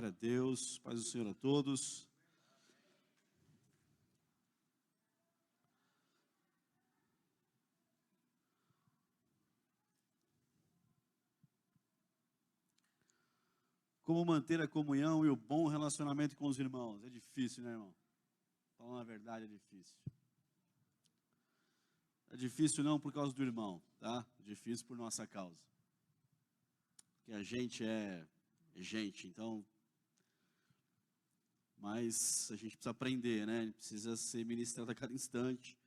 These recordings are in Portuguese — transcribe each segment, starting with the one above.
Glória a Deus, paz do Senhor a todos. Como manter a comunhão e o bom relacionamento com os irmãos? É difícil, né, irmão? Falando a verdade, é difícil. É difícil não por causa do irmão, tá? É difícil por nossa causa. Porque a gente é gente, então... Mas a gente precisa aprender, né? A gente precisa ser ministrado a cada instante.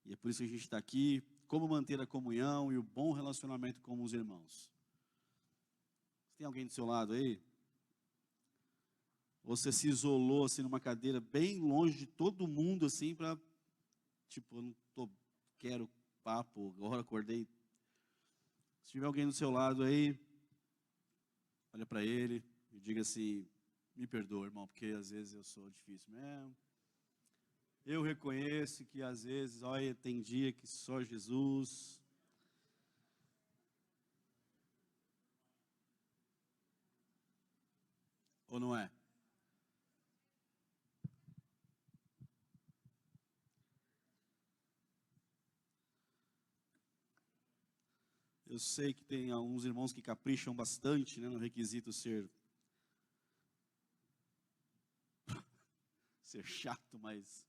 E é por isso que a gente está aqui. Como manter a comunhão e o bom relacionamento com os irmãos? Tem alguém do seu lado aí? Você se isolou assim numa cadeira bem longe de todo mundo assim para tipo, eu não quero papo, agora acordei. Se tiver alguém do seu lado aí, olha para ele e diga assim: me perdoa, irmão, porque às vezes eu sou difícil mesmo. Eu reconheço que às vezes, olha, tem dia que só Jesus. Ou não é? Eu sei que tem alguns irmãos que capricham bastante, né, no requisito ser chato, mas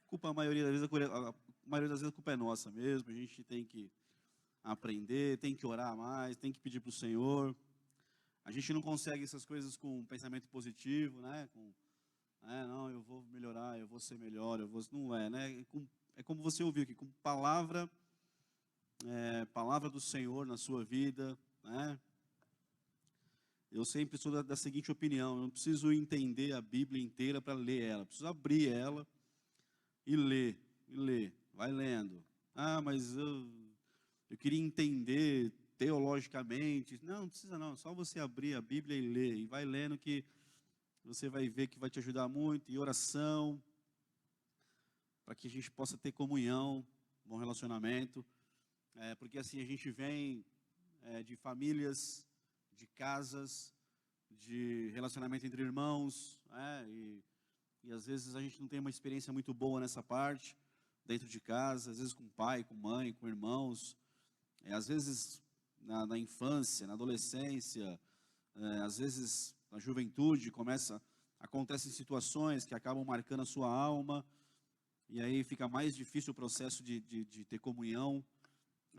culpa a maioria das vezes, a maioria das vezes a culpa é nossa mesmo. A gente tem que aprender, tem que orar mais, tem que pedir para o Senhor. A gente não consegue essas coisas com um pensamento positivo, né? Não, eu vou melhorar, eu vou ser melhor, não é, né? É como você ouviu aqui, com palavra do Senhor na sua vida, né? Eu sempre sou da seguinte opinião: eu não preciso entender a Bíblia inteira para ler ela, eu preciso abrir ela e ler, vai lendo. Mas eu queria entender teologicamente. Não, não precisa não, é só você abrir a Bíblia e ler, e vai lendo que você vai ver que vai te ajudar muito, e oração, para que a gente possa ter comunhão, bom relacionamento, porque assim a gente vem de famílias, de casas, de relacionamento entre irmãos, e às vezes a gente não tem uma experiência muito boa nessa parte, dentro de casa, às vezes com pai, com mãe, com irmãos, às vezes na infância, na adolescência, às vezes na juventude, acontecem situações que acabam marcando a sua alma, e aí fica mais difícil o processo de ter comunhão,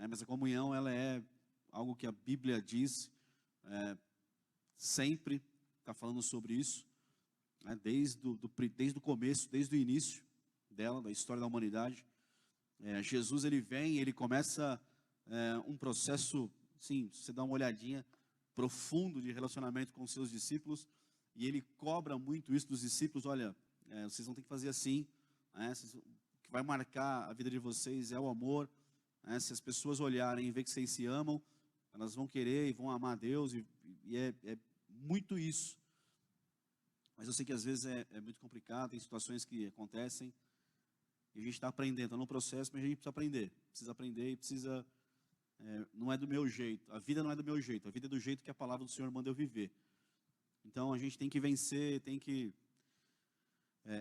mas a comunhão, ela é algo que a Bíblia diz, sempre está falando sobre isso, desde o começo, desde o início dela, da história da humanidade. Jesus, ele vem, ele começa um processo, sim, você dá uma olhadinha, profundo de relacionamento com os seus discípulos, e ele cobra muito isso dos discípulos: olha, vocês vão ter que fazer assim, o que vai marcar a vida de vocês é o amor, se as pessoas olharem e ver que vocês se amam, elas vão querer e vão amar a Deus, e é muito isso. Mas eu sei que às vezes é muito complicado, tem situações que acontecem, e a gente está aprendendo, está no processo, mas a gente precisa aprender e precisa... não é do meu jeito, a vida não é do meu jeito, a vida é do jeito que a palavra do Senhor manda eu viver. Então a gente tem que vencer,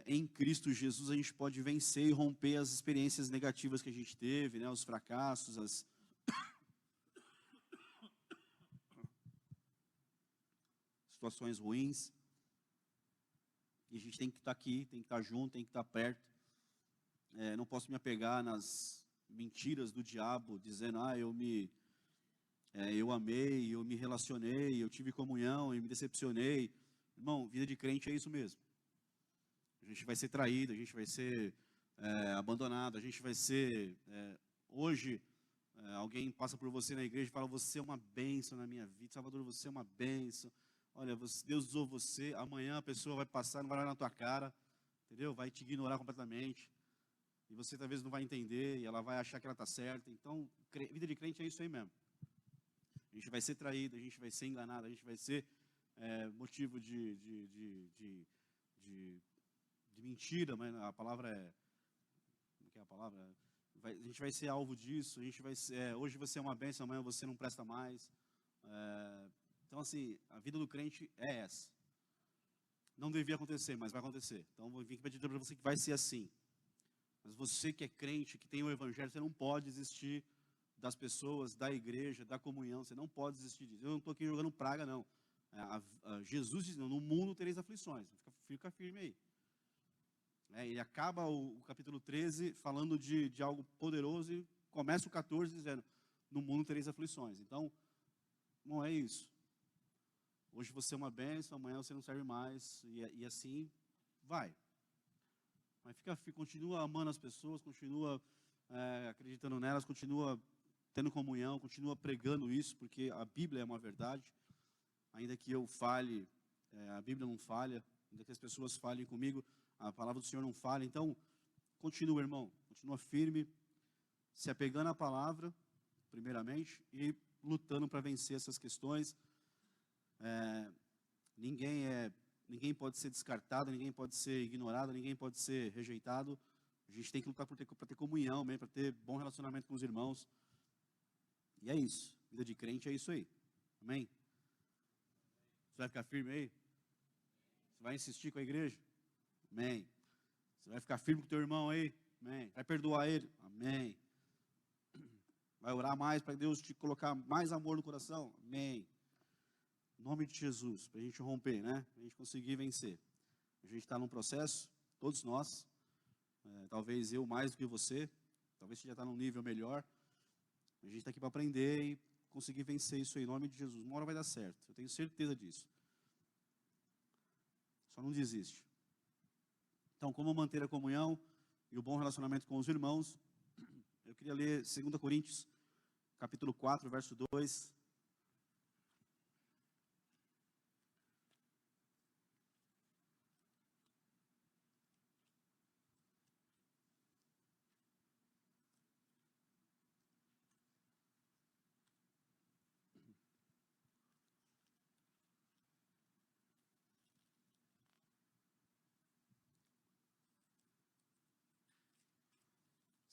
em Cristo Jesus a gente pode vencer e romper as experiências negativas que a gente teve, né, os fracassos, as situações ruins. E a gente tem que estar aqui, tem que estar junto, tem que estar perto. Não posso me apegar nas mentiras do diabo, dizendo: eu amei, eu me relacionei, eu tive comunhão e me decepcionei. Irmão, vida de crente é isso mesmo. A gente vai ser traído, a gente vai ser abandonado, a gente vai ser... hoje, alguém passa por você na igreja e fala: você é uma bênção na minha vida, Salvador, você é uma bênção. Olha, Deus usou você. Amanhã a pessoa vai passar, não vai olhar na tua cara, entendeu? Vai te ignorar completamente. E você talvez não vai entender, e ela vai achar que ela está certa. Então, vida de crente é isso aí mesmo. A gente vai ser traído, a gente vai ser enganado, a gente vai ser motivo de mentira, mas a palavra é... Como que é a palavra? A gente vai ser alvo disso, a gente vai ser... hoje você é uma bênção, amanhã você não presta mais. Então, assim, a vida do crente é essa. não devia acontecer, mas vai acontecer. Então, vou vir aqui para dizer para você que vai ser assim. Mas você que é crente, que tem o evangelho, você não pode desistir das pessoas, da igreja, da comunhão. Você não pode desistir disso. Eu não estou aqui jogando praga, não. Jesus diz, no mundo tereis aflições. Fica firme aí. Ele acaba o capítulo 13 falando de algo poderoso e começa o 14 dizendo, no mundo tereis aflições. Então, não é isso. Hoje você é uma bênção, amanhã você não serve mais, e assim vai. Mas continua amando as pessoas, continua acreditando nelas, continua tendo comunhão, continua pregando isso, porque a Bíblia é uma verdade. Ainda que eu fale, a Bíblia não falha, ainda que as pessoas falem comigo, a palavra do Senhor não falha. Então, continua, irmão, continua firme, se apegando à palavra, primeiramente, e lutando para vencer essas questões. Ninguém pode ser descartado, ninguém pode ser ignorado, ninguém pode ser rejeitado. A gente tem que lutar para ter comunhão, para ter bom relacionamento com os irmãos. E é isso. Vida de crente é isso aí. Amém? Você vai ficar firme aí? Você vai insistir com a igreja? Amém. Você vai ficar firme com o teu irmão aí? Amém. Vai perdoar ele? Amém. Vai orar mais para Deus te colocar mais amor no coração? Amém. Em nome de Jesus, para a gente romper, né? Para a gente conseguir vencer. A gente está num processo, todos nós, talvez eu mais do que você, talvez você já está num nível melhor. A gente está aqui para aprender e conseguir vencer isso aí, em nome de Jesus. Uma hora vai dar certo, eu tenho certeza disso. Só não desiste. Então, como manter a comunhão e o bom relacionamento com os irmãos? Eu queria ler 2 Coríntios, capítulo 4, verso 2.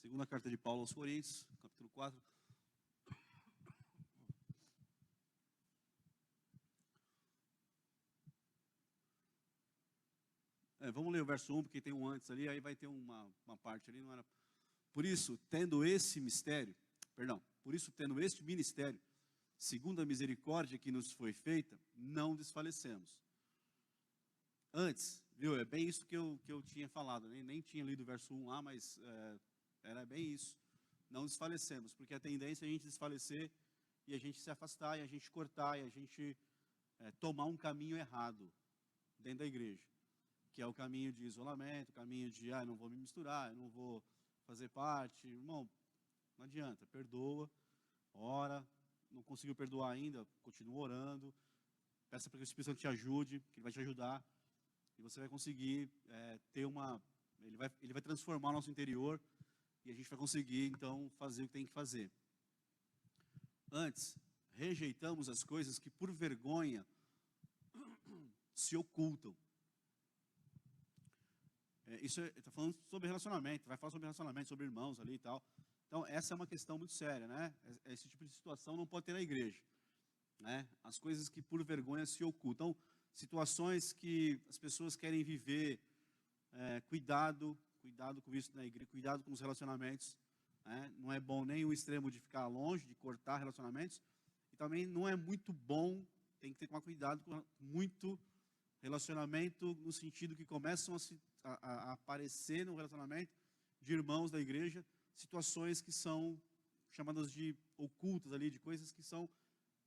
Segunda carta de Paulo aos Coríntios, capítulo 4. Vamos ler o verso 1, porque tem um antes ali, aí vai ter uma parte ali, não era... Por isso, tendo este ministério, segundo a misericórdia que nos foi feita, não desfalecemos. Antes, viu, é bem isso que eu tinha falado, nem tinha lido o verso 1 lá, mas era bem isso. Não desfalecemos, porque a tendência é a gente desfalecer e a gente se afastar, e a gente cortar, e a gente tomar um caminho errado dentro da igreja, que é o caminho de isolamento, o caminho de, não vou me misturar, eu não vou fazer parte. Irmão, não adianta, perdoa, ora, não conseguiu perdoar ainda, continua orando, peça para que o Espírito Santo te ajude, que ele vai te ajudar, e você vai conseguir ele vai transformar o nosso interior, e a gente vai conseguir, então, fazer o que tem que fazer. Antes, rejeitamos as coisas que por vergonha se ocultam. Isso está falando sobre relacionamento, vai falar sobre relacionamento, sobre irmãos ali e tal. Então, essa é uma questão muito séria, né? Esse tipo de situação não pode ter na igreja, né? As coisas que por vergonha se ocultam. Situações que as pessoas querem viver, cuidado com isso na igreja, cuidado com os relacionamentos, né? Não é bom nem o extremo de ficar longe, de cortar relacionamentos, e também não é muito bom, tem que ter cuidado com muito relacionamento no sentido que começam a aparecer no relacionamento de irmãos da igreja, situações que são chamadas de ocultas ali, de coisas que são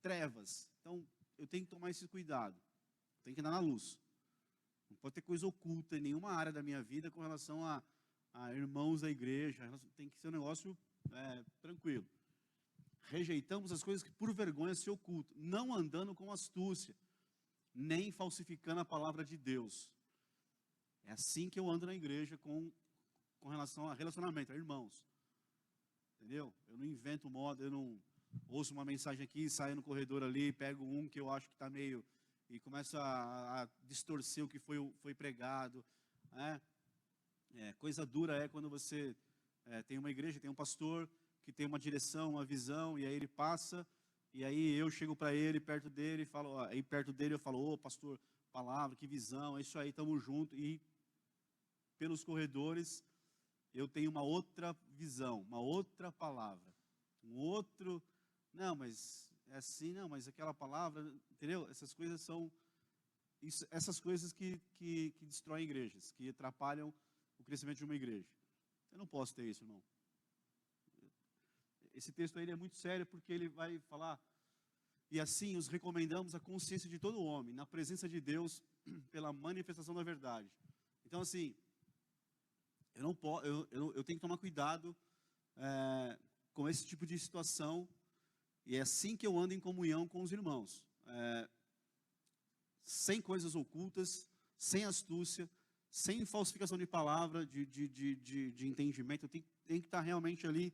trevas. Então, eu tenho que tomar esse cuidado, tenho que andar na luz. Não pode ter coisa oculta em nenhuma área da minha vida com relação a irmãos da igreja, tem que ser um negócio tranquilo. Rejeitamos as coisas que por vergonha se ocultam, não andando com astúcia, nem falsificando a palavra de Deus. É assim que eu ando na igreja com relação a relacionamento, a irmãos. Entendeu? Eu não invento moda, eu não ouço uma mensagem aqui, saio no corredor ali, pego um que eu acho que está meio... e começo a distorcer o que foi pregado. Coisa dura é quando você tem uma igreja, tem um pastor que tem uma direção, uma visão, e aí ele passa E aí eu chego para ele, perto dele, e falo, ó, aí perto dele eu falo, ô pastor, palavra, que visão, é isso aí, estamos juntos. E pelos corredores eu tenho uma outra visão, uma outra palavra, um outro, não, mas é assim, não, mas aquela palavra, entendeu? Essas coisas são, essas coisas que destroem igrejas, que atrapalham o crescimento de uma igreja. Eu não posso ter isso, irmão. Esse texto aí ele é muito sério porque ele vai falar, e assim os recomendamos a consciência de todo homem, na presença de Deus, pela manifestação da verdade. Então, assim, eu tenho que tomar cuidado com esse tipo de situação, e é assim que eu ando em comunhão com os irmãos. Sem coisas ocultas, sem astúcia, sem falsificação de palavra, de entendimento. Eu tenho que estar realmente ali.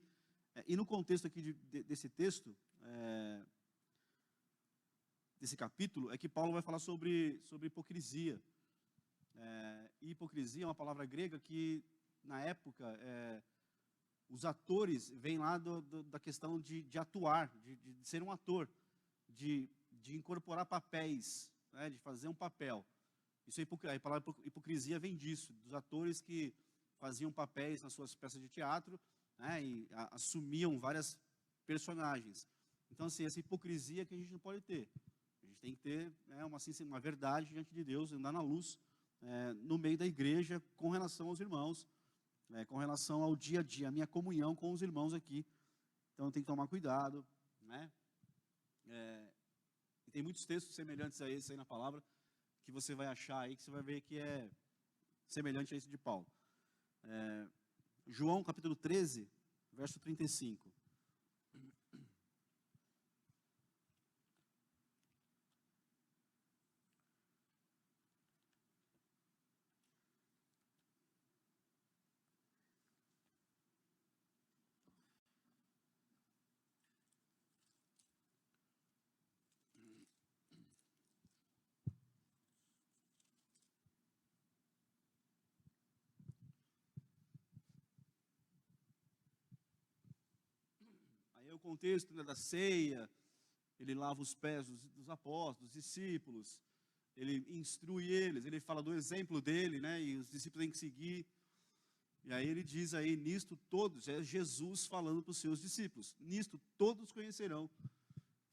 E no contexto aqui desse texto, desse capítulo, é que Paulo vai falar sobre hipocrisia. E hipocrisia é uma palavra grega que, na época, os atores vêm lá da questão de atuar, de ser um ator, de incorporar papéis, né, de fazer um papel. Isso a palavra hipocrisia vem disso, dos atores que faziam papéis nas suas peças de teatro, né, e assumiam várias personagens. Então, assim, essa hipocrisia que a gente não pode ter. A gente tem que ter uma verdade diante de Deus, andar na luz, no meio da igreja, com relação aos irmãos, com relação ao dia a dia, a minha comunhão com os irmãos aqui. Então, tem que tomar cuidado, né? E tem muitos textos semelhantes a esse aí na palavra, que você vai achar aí, que você vai ver que é semelhante a esse de Paulo. João capítulo 13, verso 35. Aí é o contexto, né, da ceia, ele lava os pés dos apóstolos, dos discípulos, ele instrui eles, ele fala do exemplo dele, né, e os discípulos têm que seguir. E aí ele diz aí, nisto todos, é Jesus falando para os seus discípulos, nisto todos conhecerão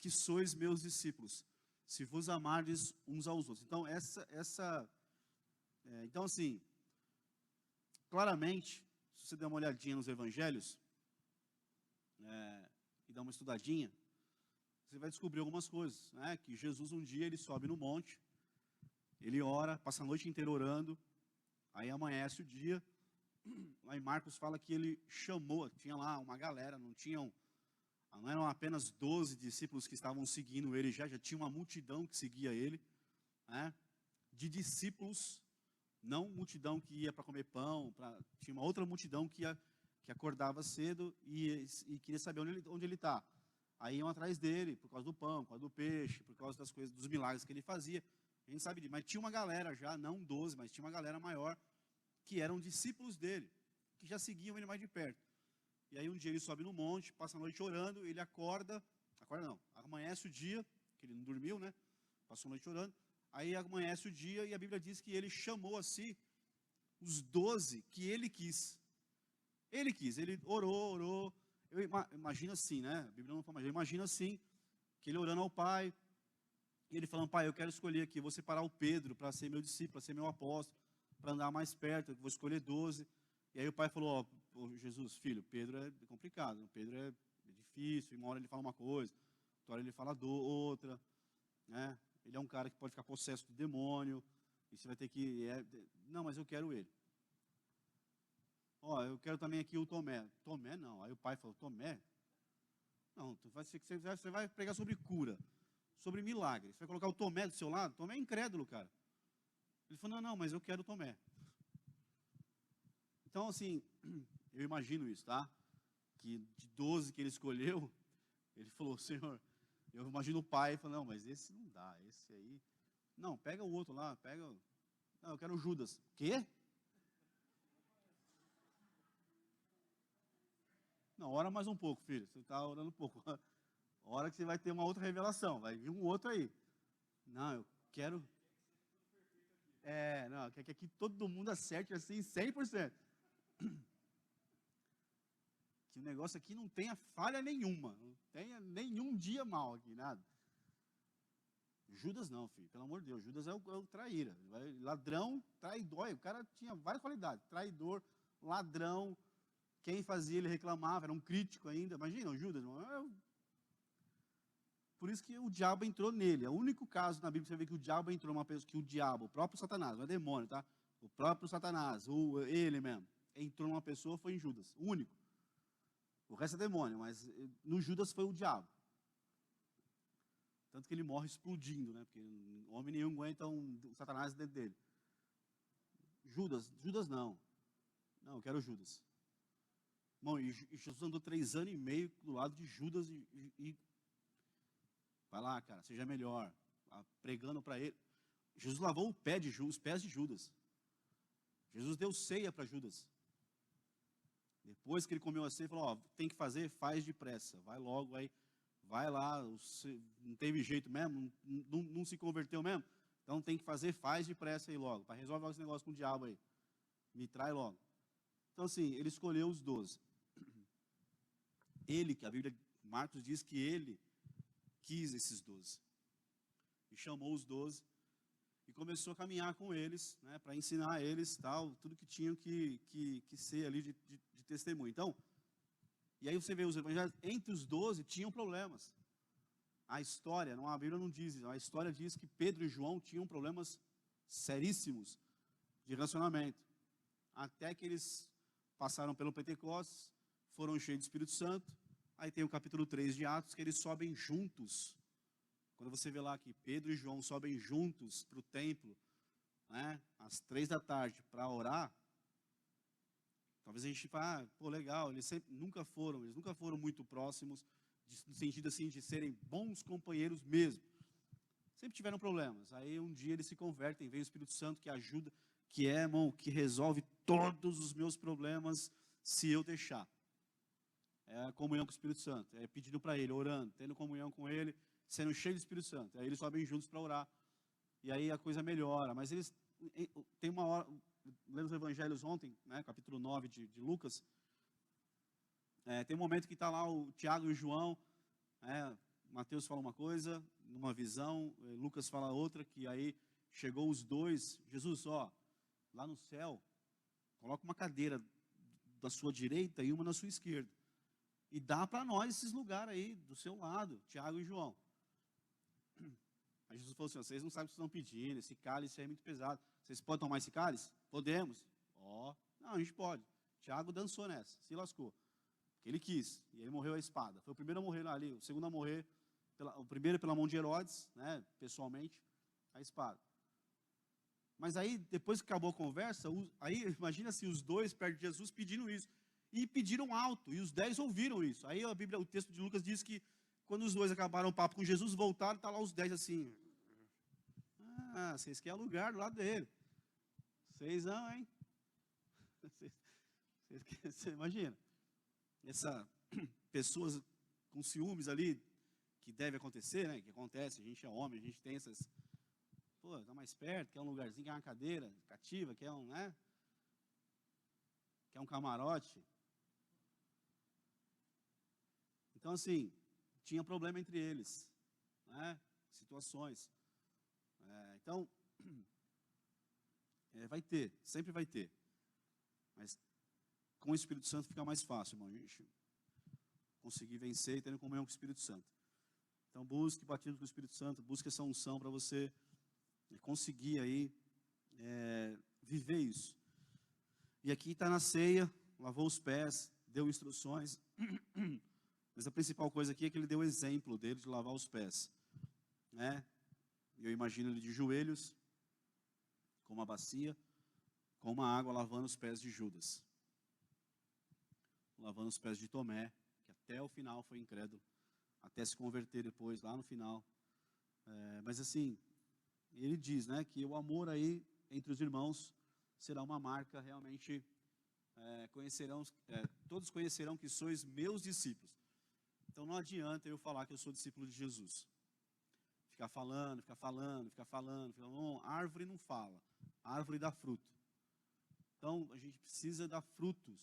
que sois meus discípulos, se vos amardes uns aos outros. Então, então assim, claramente, se você der uma olhadinha nos evangelhos, e dar uma estudadinha, você vai descobrir algumas coisas, né? Que Jesus um dia ele sobe no monte, ele ora, passa a noite inteira orando, aí amanhece o dia, lá em Marcos fala que ele chamou, tinha lá uma galera, não eram apenas 12 discípulos que estavam seguindo ele, já tinha uma multidão que seguia ele, né? De discípulos, não multidão que ia para comer pão, tinha uma outra multidão que acordava cedo e queria saber onde ele está. Aí iam atrás dele, por causa do pão, por causa do peixe, por causa das coisas, dos milagres que ele fazia. A gente sabe disso, mas tinha uma galera já, não 12, mas tinha uma galera maior, que eram discípulos dele, que já seguiam ele mais de perto. E aí um dia ele sobe no monte, passa a noite orando, ele acorda não, amanhece o dia, que ele não dormiu, né? Passou a noite orando, aí amanhece o dia e a Bíblia diz que ele chamou a si os 12 que ele quis. Ele orou. Eu imagino assim, né? A Bíblia não fala, mas eu imagino assim, que ele orando ao Pai, e ele falando, Pai, eu quero escolher aqui, vou separar o Pedro para ser meu discípulo, para ser meu apóstolo, para andar mais perto, eu vou escolher 12. E aí o Pai falou, ó, Jesus, filho, Pedro é complicado, Pedro é difícil, uma hora ele fala uma coisa, outra hora ele fala outra, né? Ele é um cara que pode ficar possesso do demônio, e você vai ter que, não, mas eu quero ele. Ó, eu quero também aqui o Tomé. Tomé não. Aí o pai falou, Tomé? Não, você vai pregar sobre cura, sobre milagre. Você vai colocar o Tomé do seu lado? Tomé é incrédulo, cara. Ele falou, não, mas eu quero o Tomé. Então, assim, eu imagino isso, tá? Que de 12 que ele escolheu, ele falou, Senhor, eu imagino o pai, falou, não, mas esse não dá, esse aí... Não, pega o outro lá, Não, eu quero o Judas. Quê? Não, ora mais um pouco, filho. Você está orando um pouco. hora que você vai ter uma outra revelação, vai vir um outro aí. Não, eu quero... não, quer que aqui todo mundo acerte assim 100%. Que o negócio aqui não tenha falha nenhuma, não tenha nenhum dia mal aqui, nada. Judas não, filho, pelo amor de Deus, Judas é o traíra, ladrão, traidor, o cara tinha várias qualidades, traidor, ladrão, quem fazia ele reclamava, era um crítico ainda, imagina, o Judas, por isso que o diabo entrou nele, é o único caso na Bíblia que você vê que o diabo entrou numa pessoa, que o diabo, o próprio Satanás, não é demônio, tá? O próprio Satanás, ele mesmo, entrou numa pessoa, foi em Judas, o único. O resto é demônio, mas no Judas foi o diabo. Tanto que ele morre explodindo, né? Porque homem nenhum aguenta um Satanás dentro dele. Judas não. Não, eu quero Judas. Bom, e Jesus andou 3 anos e meio do lado de Judas e vai lá, cara, seja melhor. Pregando para ele. Jesus lavou os pés de Judas. Jesus deu ceia para Judas. Depois que ele comeu a ceia, ele falou, ó, tem que fazer, faz depressa. Vai logo, aí, vai lá, não teve jeito mesmo, não se converteu mesmo. Então tem que fazer, faz depressa aí logo, para resolver esse negócio com o diabo aí. Me trai logo. Então assim, ele escolheu os 12. Ele, que a Bíblia, Marcos diz que ele quis esses 12. E chamou os 12 e começou a caminhar com eles, né, para ensinar eles tal, tudo que tinham que ser ali de testemunho. Então, e aí você vê os evangelhos, entre os 12 tinham problemas. A história, a Bíblia não diz, a história diz que Pedro e João tinham problemas seríssimos de relacionamento. Até que eles passaram pelo Pentecostes, foram cheios do Espírito Santo. Aí tem o capítulo 3 de Atos, que eles sobem juntos. Quando você vê lá que Pedro e João sobem juntos para o templo, né, às 3 da tarde, para orar, talvez a gente fale, pô, legal, eles nunca foram muito próximos, no sentido assim, de serem bons companheiros mesmo. Sempre tiveram problemas. Aí um dia eles se convertem, vem o Espírito Santo que ajuda, que resolve todos os meus problemas se eu deixar. É a comunhão com o Espírito Santo, é pedindo para ele, orando, tendo comunhão com ele, sendo cheio do Espírito Santo. Aí eles sobem juntos para orar. E aí a coisa melhora. Mas eles, tem uma hora, lendo os evangelhos ontem, né, capítulo 9 de Lucas, tem um momento que está lá o Tiago e o João, Mateus fala uma coisa, numa visão, Lucas fala outra, que aí chegou os dois, Jesus, ó, lá no céu, coloca uma cadeira da sua direita e uma na sua esquerda. E dá para nós esses lugares aí, do seu lado, Tiago e João. Aí Jesus falou assim, vocês não sabem o que vocês estão pedindo, esse cálice é muito pesado. Vocês podem tomar esse cálice? Podemos. Não, a gente pode. Tiago dançou nessa, se lascou. Porque ele quis, e aí morreu a espada. Foi o primeiro a morrer ali, o segundo a morrer, o primeiro pela mão de Herodes, né, pessoalmente, a espada. Mas aí, depois que acabou a conversa, aí imagina se os dois perto de Jesus pediram isso. E pediram alto, e os 10 ouviram isso. Aí a Bíblia, o texto de Lucas diz que quando os dois acabaram o papo com Jesus, voltaram, está lá os 10 assim. Vocês querem lugar do lado dele. Vocês não, hein? Você imagina. Pessoas com ciúmes ali, que deve acontecer, né? Que acontece, a gente é homem, a gente tem essas... Pô, tá mais perto, quer um lugarzinho, quer uma cadeira cativa, quer um, né? Quer um camarote. Então, assim, tinha problema entre eles, né? Situações. Então, vai ter, sempre vai ter. Mas com o Espírito Santo fica mais fácil, irmão, a gente conseguir vencer e ter comunhão com o Espírito Santo. Então, busque batismo com o Espírito Santo, busque essa unção para você conseguir aí viver isso. E aqui está na ceia, lavou os pés, deu instruções. Mas a principal coisa aqui é que ele deu o exemplo dele de lavar os pés, né? Eu imagino ele de joelhos, com uma bacia, com uma água, lavando os pés de Judas, lavando os pés de Tomé, que até o final foi incrédulo, até se converter depois, lá no final. Mas assim, ele diz, né, que o amor aí entre os irmãos será uma marca realmente, todos conhecerão que sois meus discípulos. Então não adianta eu falar que eu sou discípulo de Jesus. Ficar falando, ficar falando, ficar falando. Não, árvore não fala, a árvore dá fruto. Então a gente precisa dar frutos.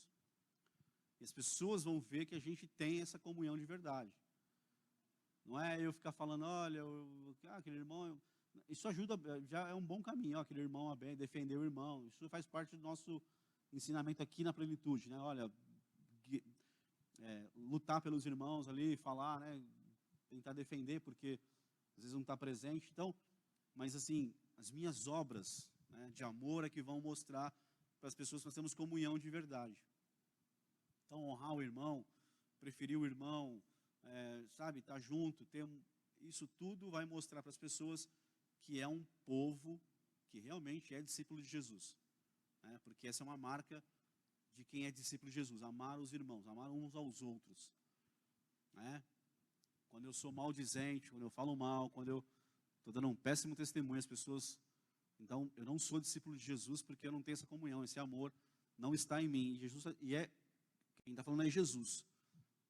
E as pessoas vão ver que a gente tem essa comunhão de verdade. Não é eu ficar falando, olha, aquele irmão... Isso ajuda, já é um bom caminho, aquele irmão bem, defender o irmão. Isso faz parte do nosso ensinamento aqui na plenitude, né? Olha, lutar pelos irmãos ali, falar, né? Tentar defender, porque às vezes não está presente. Então, mas assim, as minhas obras, né, de amor é que vão mostrar para as pessoas que nós temos comunhão de verdade. Então, honrar o irmão, preferir o irmão, sabe, estar junto, isso tudo vai mostrar para as pessoas que é um povo que realmente é discípulo de Jesus. Né? Porque essa é uma marca de quem é discípulo de Jesus, amar os irmãos, amar uns aos outros. Né? Quando eu sou maldizente, quando eu falo mal, quando eu estou dando um péssimo testemunho às pessoas, então eu não sou discípulo de Jesus porque eu não tenho essa comunhão, esse amor não está em mim. Quem está falando é Jesus.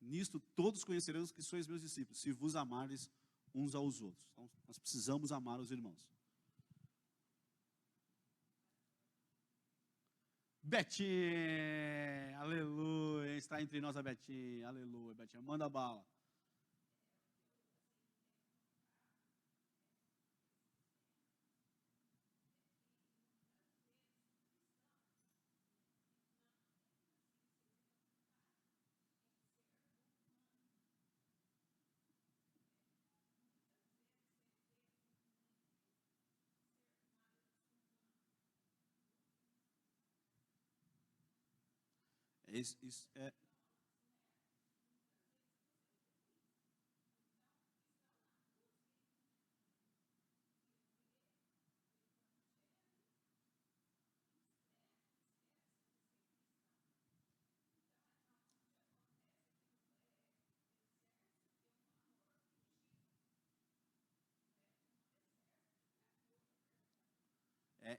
Nisto todos conhecerão que sois meus discípulos, se vos amardes uns aos outros. Então nós precisamos amar os irmãos. Betinha, aleluia, está entre nós a Betinha, aleluia, Betinha, manda bala.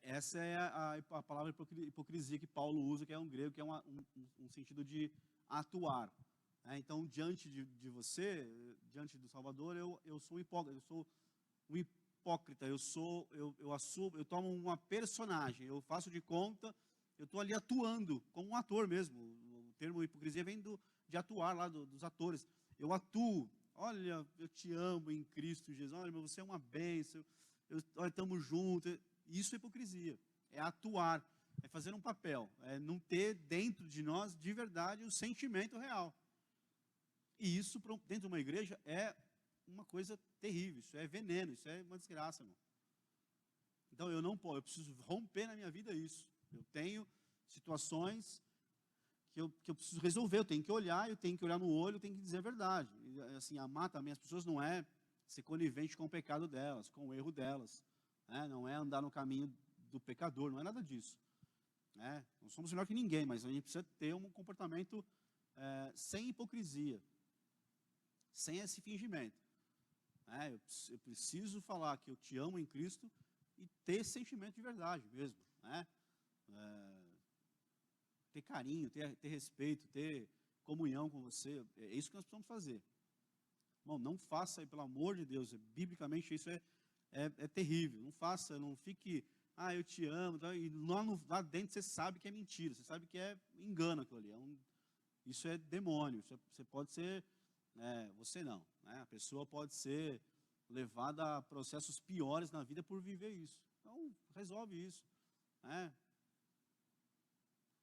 Essa é a palavra hipocrisia que Paulo usa, que é um grego, que é um sentido de atuar. Então, diante de você, diante do Salvador, eu sou um hipócrita, eu tomo uma personagem, eu faço de conta, eu estou ali atuando, como um ator mesmo. O termo hipocrisia vem de atuar lá, dos atores. Eu atuo, olha, eu te amo em Cristo Jesus, olha, você é uma bênção, olha, estamos juntos. Isso é hipocrisia, é atuar, é fazer um papel, é não ter dentro de nós, de verdade, o sentimento real. E isso, dentro de uma igreja, é uma coisa terrível, isso é veneno, isso é uma desgraça, irmão. Então eu preciso romper na minha vida isso. Eu tenho situações que eu preciso resolver, eu tenho que olhar no olho, eu tenho que dizer a verdade. E, assim, amar também as pessoas não é ser conivente com o pecado delas, com o erro delas. Não é andar no caminho do pecador, não é nada disso. Não somos melhor que ninguém, mas a gente precisa ter um comportamento sem hipocrisia, sem esse fingimento. Eu preciso falar que eu te amo em Cristo e ter esse sentimento de verdade mesmo. Ter carinho, ter respeito, ter comunhão com você, é isso que nós precisamos fazer. Bom, não faça, pelo amor de Deus, biblicamente isso é terrível. Não faça, não fique, eu te amo, e lá dentro você sabe que é mentira, você sabe que é engano aquilo ali. Isso é demônio, você pode ser, você não. A pessoa pode ser levada a processos piores na vida por viver isso. Então, resolve isso.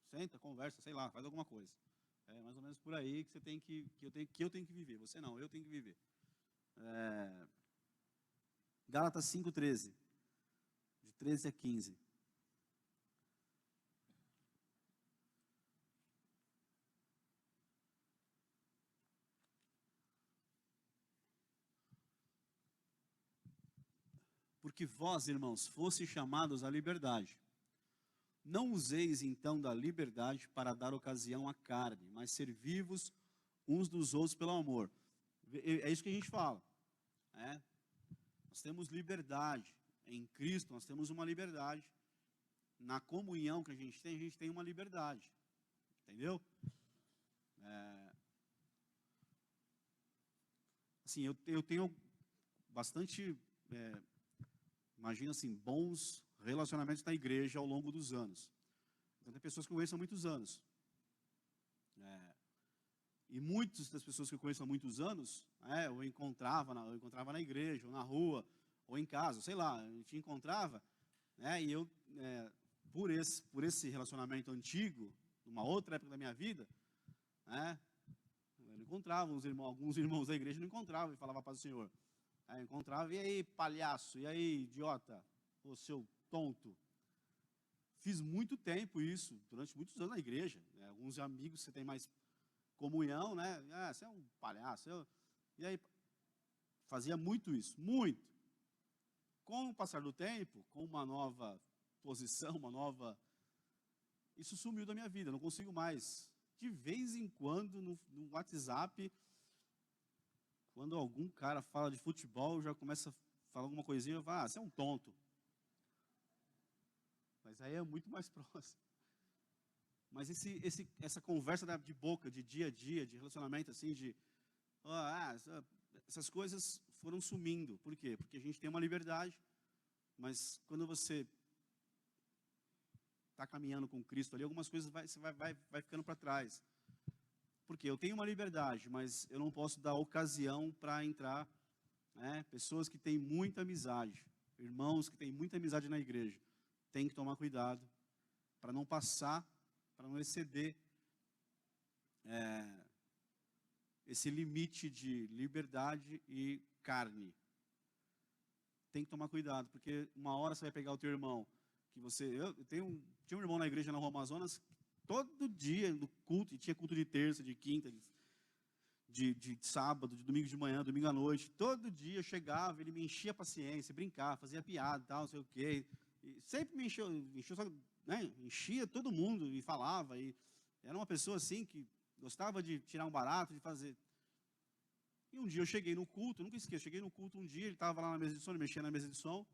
Senta, conversa, sei lá, faz alguma coisa. É mais ou menos por aí que eu tenho que viver. Você não, eu tenho que viver. Gálatas 5:13, de 13 a 15. Porque vós, irmãos, fostes chamados à liberdade. Não useis então da liberdade para dar ocasião à carne, mas servi-vos uns dos outros pelo amor. É isso que a gente fala. Nós temos liberdade. Em Cristo nós temos uma liberdade. Na comunhão que a gente tem uma liberdade. Entendeu? assim, eu tenho bastante, imagina assim, bons relacionamentos na igreja ao longo dos anos. Então, tem pessoas que eu conheço há muitos anos. E muitas das pessoas que eu conheço há muitos anos, eu encontrava na igreja, ou na rua, ou em casa, sei lá, a gente encontrava, e eu, por esse relacionamento antigo, numa outra época da minha vida, eu encontrava alguns irmãos da igreja, não encontrava e falava para o Senhor. Eu encontrava, e aí, palhaço, e aí, idiota, ô seu tonto. Fiz muito tempo isso, durante muitos anos na igreja. Alguns amigos você tem mais comunhão, né? Você é um palhaço. E aí, fazia muito isso, muito. Com o passar do tempo, com uma nova posição, isso sumiu da minha vida, não consigo mais. De vez em quando, no WhatsApp, quando algum cara fala de futebol, já começa a falar alguma coisinha, eu falo, você é um tonto. Mas aí é muito mais próximo. Mas essa conversa de boca, de dia a dia, de relacionamento, assim, essas coisas foram sumindo. Por quê? Porque a gente tem uma liberdade, mas quando você está caminhando com Cristo ali, algumas coisas você vai ficando para trás. Porque eu tenho uma liberdade, mas eu não posso dar ocasião para entrar, pessoas que têm muita amizade, irmãos que têm muita amizade na igreja, tem que tomar cuidado para não passar, para não exceder esse limite de liberdade e carne. Tem que tomar cuidado, porque uma hora você vai pegar o teu irmão, tinha um irmão na igreja na Rua Amazonas, todo dia no culto, e tinha culto de terça, de quinta, de sábado, de domingo de manhã, domingo à noite, todo dia eu chegava, ele me enchia a paciência, brincava, fazia piada, tal, não sei o quê, e sempre me enchia todo mundo e falava, e era uma pessoa assim que gostava de tirar um barato, de fazer. E um dia eu cheguei no culto, nunca esqueço, cheguei no culto um dia, ele estava lá na mesa de som, ele mexia na mesa de som,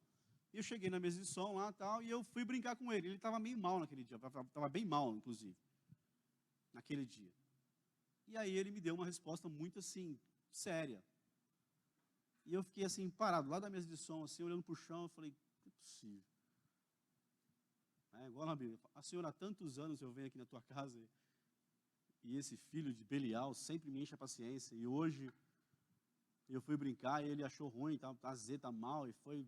e eu cheguei na mesa de som lá tal, e eu fui brincar com ele. Ele estava meio mal naquele dia, estava bem mal, inclusive, naquele dia. E aí ele me deu uma resposta muito assim, séria. E eu fiquei assim, parado lá da mesa de som, assim, olhando para o chão, eu falei, não é possível. Igual na Bíblia, a senhora, há tantos anos eu venho aqui na tua casa, e esse filho de Belial sempre me enche a paciência, e hoje eu fui brincar e ele achou ruim, tá azedo, tá mal, e falou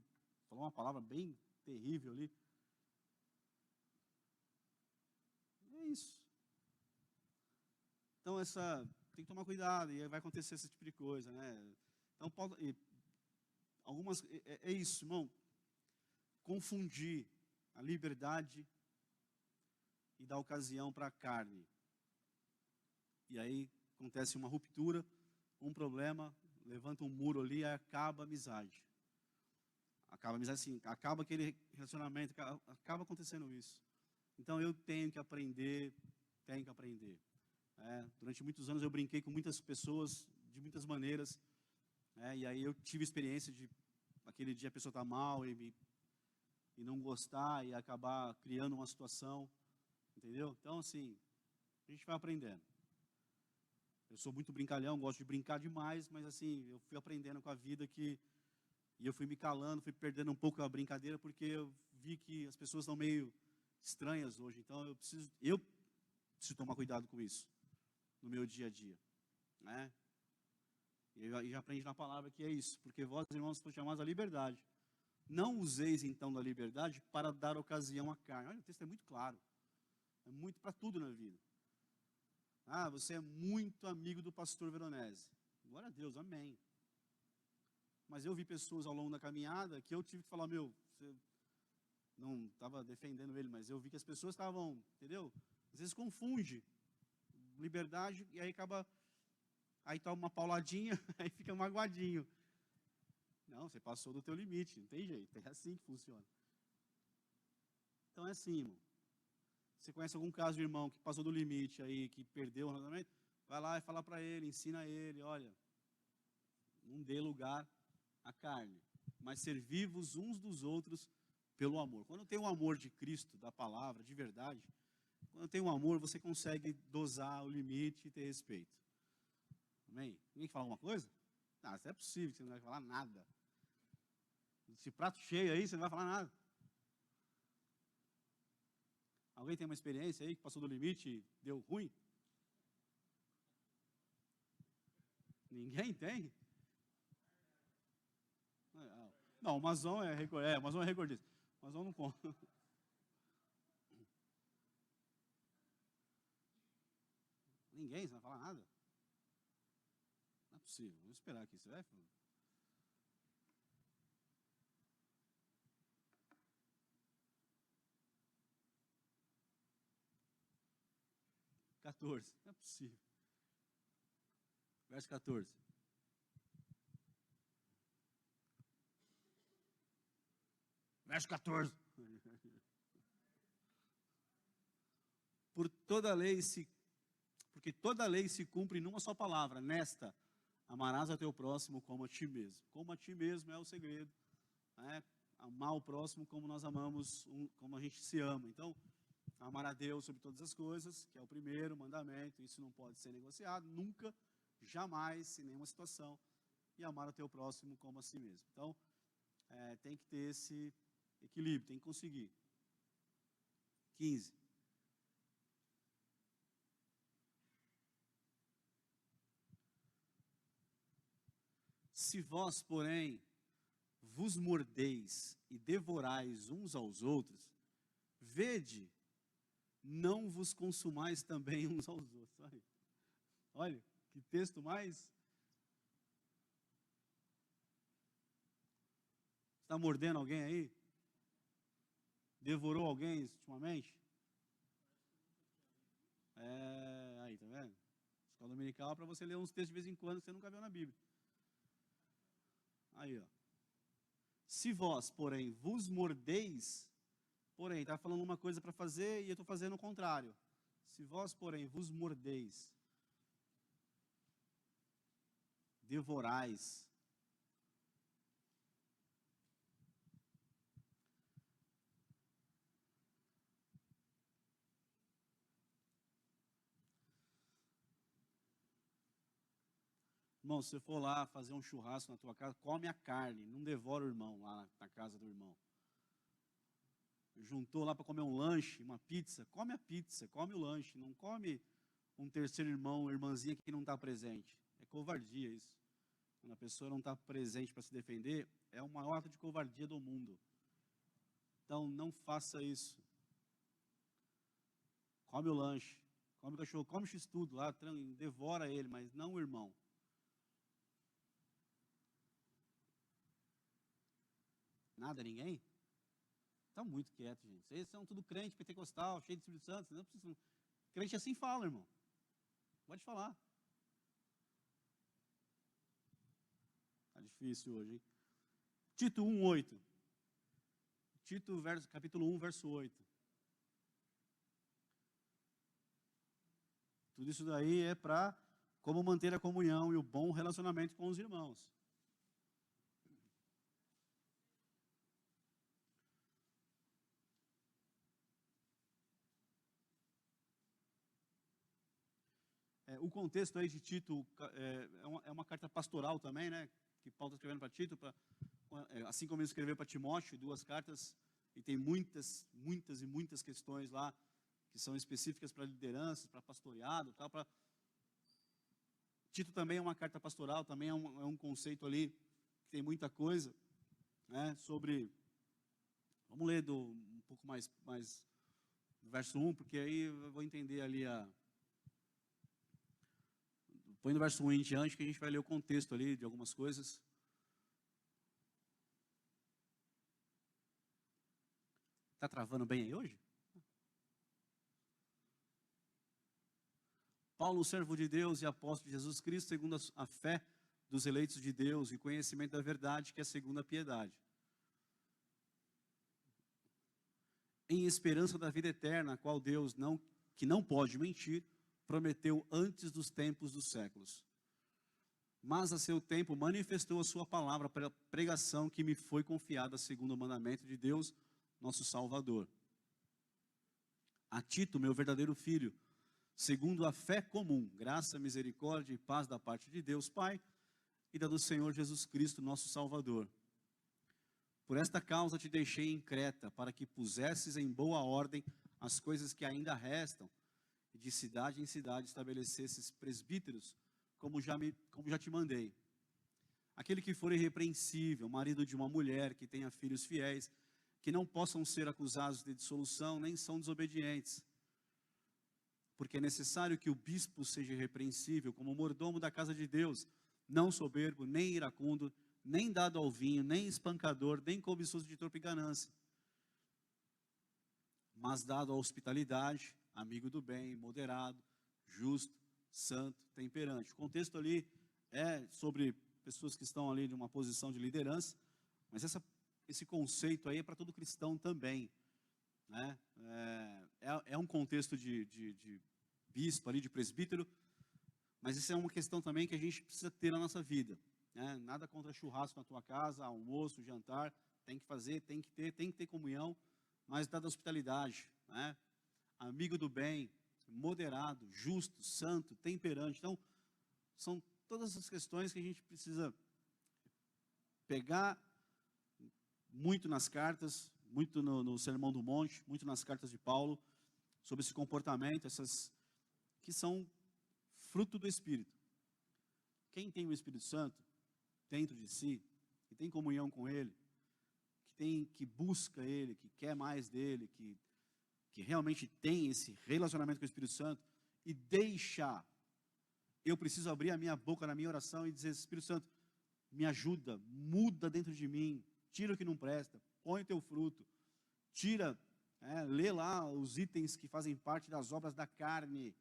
uma palavra bem terrível ali. É isso. Então, tem que tomar cuidado, e aí vai acontecer esse tipo de coisa, né? Então, é isso, irmão. Confundir a liberdade e dar ocasião para a carne. E aí acontece uma ruptura, um problema, levanta um muro ali e acaba a amizade. Acaba a amizade assim, acaba aquele relacionamento, acaba acontecendo isso. Então eu tenho que aprender. Durante muitos anos eu brinquei com muitas pessoas, de muitas maneiras, e aí eu tive experiência de, aquele dia a pessoa está mal e não gostar e acabar criando uma situação, entendeu? Então assim, a gente vai aprendendo. Eu sou muito brincalhão, gosto de brincar demais, mas assim, eu fui aprendendo com a vida e eu fui me calando, fui perdendo um pouco a brincadeira, porque eu vi que as pessoas estão meio estranhas hoje, então eu preciso tomar cuidado com isso, no meu dia a dia, né? E já aprende na palavra que é isso, porque vós, irmãos, foste chamados à liberdade. Não useis, então, da liberdade para dar ocasião à carne. Olha, o texto é muito claro, é muito para tudo na vida. Você é muito amigo do pastor Veronese. Glória a Deus, amém. Mas eu vi pessoas ao longo da caminhada que eu tive que falar, você não estava defendendo ele, mas eu vi que as pessoas estavam, entendeu? Às vezes confunde liberdade e aí aí toma uma pauladinha, aí fica magoadinho. Não, você passou do teu limite, não tem jeito, é assim que funciona. Então é assim, irmão. Você conhece algum caso de irmão que passou do limite aí, que perdeu o relacionamento? Vai lá e fala para ele, ensina ele, olha, não dê lugar à carne, mas servi-vos uns dos outros pelo amor. Quando tem o amor de Cristo, da palavra, de verdade, quando tem o amor, você consegue dosar o limite e ter respeito. Amém? Ninguém fala alguma coisa? Ah, isso é possível, você não vai falar nada. Esse prato cheio aí, você não vai falar nada. Alguém tem uma experiência aí que passou do limite e deu ruim? Ninguém tem? Não, o Mazão é recordista. O Mazão é recordista. O Mazão não conta. Ninguém, você não vai falar nada? Não é possível. Vamos esperar aqui. Você vai? 14. Não é possível. Verso 14. Verso 14. Porque toda lei se cumpre numa só palavra, nesta: amarás a teu próximo como a ti mesmo. Como a ti mesmo é o segredo, né? Amar o próximo como nós amamos, como a gente se ama. Então, amar a Deus sobre todas as coisas, que é o primeiro mandamento, isso não pode ser negociado, nunca, jamais, em nenhuma situação, e amar o teu próximo como a si mesmo. Então, tem que ter esse equilíbrio, tem que conseguir. 15. Se vós, porém, vos mordeis e devorais uns aos outros, vede, não vos consumais também uns aos outros. Olha, que texto mais. Está mordendo alguém aí? Devorou alguém ultimamente? Aí, tá vendo? Escola dominical é para você ler uns textos de vez em quando que você nunca viu na Bíblia. Aí, ó. Se vós, porém, vos mordeis, porém, está falando uma coisa para fazer e eu estou fazendo o contrário. Se vós, porém, vos mordeis, devorais, irmão, se você for lá fazer um churrasco na tua casa, come a carne, não devora o irmão lá na casa do irmão. Juntou lá para comer um lanche, uma pizza, come a pizza, come o lanche, não come um terceiro irmão, irmãzinha que não está presente. É covardia isso. Quando a pessoa não está presente para se defender, é o maior ato de covardia do mundo. Então, não faça isso. Come o lanche, come o cachorro, come o x-tudo lá, devora ele, mas não o irmão. Nada, ninguém? Está muito quieto, gente. Vocês são tudo crente, pentecostal, cheio de Espírito Santo. Não precisa... Crente assim fala, irmão. Pode falar. Está difícil hoje, hein? Tito 1:8. Tito, capítulo 1, verso 8. Tudo isso daí é para como manter a comunhão e o bom relacionamento com os irmãos. O contexto aí de Tito é uma carta pastoral também, né? Que Paulo está escrevendo para Tito, assim como ele escreveu para Timóteo, 2 cartas, e tem muitas e muitas questões lá que são específicas para lideranças, para pastoreado, tal. Tito também é uma carta pastoral, também é um conceito ali que tem muita coisa, né? Sobre, vamos ler um pouco mais do verso 1, porque aí eu vou entender ali põe no verso 1 em diante que a gente vai ler o contexto ali de algumas coisas. Está travando bem aí hoje? Paulo, servo de Deus e apóstolo de Jesus Cristo, segundo a fé dos eleitos de Deus e conhecimento da verdade, que é segundo a piedade. Em esperança da vida eterna, a qual Deus, que não pode mentir, prometeu antes dos tempos dos séculos. Mas a seu tempo manifestou a sua palavra pela pregação que me foi confiada segundo o mandamento de Deus, nosso Salvador. A Tito, meu verdadeiro filho, segundo a fé comum, graça, misericórdia e paz da parte de Deus, Pai, e da do Senhor Jesus Cristo, nosso Salvador. Por esta causa te deixei em Creta, para que pusesses em boa ordem as coisas que ainda restam, e de cidade em cidade estabelecesses presbíteros, como já te mandei. Aquele que for irrepreensível, marido de uma mulher, que tenha filhos fiéis, que não possam ser acusados de dissolução, nem são desobedientes. Porque é necessário que o bispo seja irrepreensível, como mordomo da casa de Deus, não soberbo, nem iracundo, nem dado ao vinho, nem espancador, nem cobiçoso de tropa e ganância, mas dado à hospitalidade, amigo do bem, moderado, justo, santo, temperante. O contexto ali é sobre pessoas que estão ali de uma posição de liderança, mas esse conceito aí é para todo cristão também, né? É um contexto de bispo ali, de presbítero, mas isso é uma questão também que a gente precisa ter na nossa vida, né? Nada contra churrasco na tua casa, almoço, jantar, tem que fazer, tem que ter comunhão, mas dada hospitalidade, né? Amigo do bem, moderado, justo, santo, temperante. Então, são todas essas questões que a gente precisa pegar muito nas cartas, muito no Sermão do Monte, muito nas cartas de Paulo, sobre esse comportamento, essas que são fruto do Espírito. Quem tem o Espírito Santo dentro de si, que tem comunhão com Ele, que busca Ele, que quer mais dEle, que realmente tem esse relacionamento com o Espírito Santo, e eu preciso abrir a minha boca na minha oração e dizer: Espírito Santo, me ajuda, muda dentro de mim, tira o que não presta, põe o teu fruto, lê lá os itens que fazem parte das obras da carne,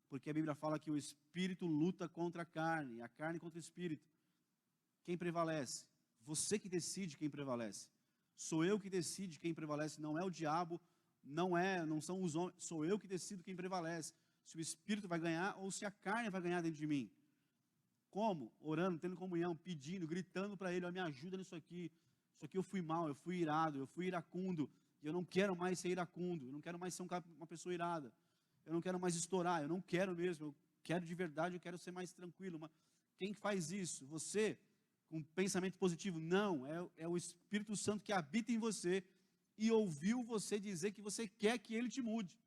porque a Bíblia fala que o Espírito luta contra a carne contra o Espírito. Quem prevalece? Você que decide quem prevalece. Sou eu que decido quem prevalece, não é o diabo, não são os homens, sou eu que decido quem prevalece. Se o Espírito vai ganhar ou se a carne vai ganhar dentro de mim. Como? Orando, tendo comunhão, pedindo, gritando para Ele: me ajuda nisso aqui eu fui mal, eu fui irado, eu fui iracundo, e eu não quero mais ser iracundo, eu não quero mais ser uma pessoa irada, eu não quero mais estourar, eu não quero mesmo, eu quero de verdade, eu quero ser mais tranquilo. Mas quem faz isso? Você, com pensamento positivo? Não, é o Espírito Santo que habita em você, e ouviu você dizer que você quer que Ele te mude.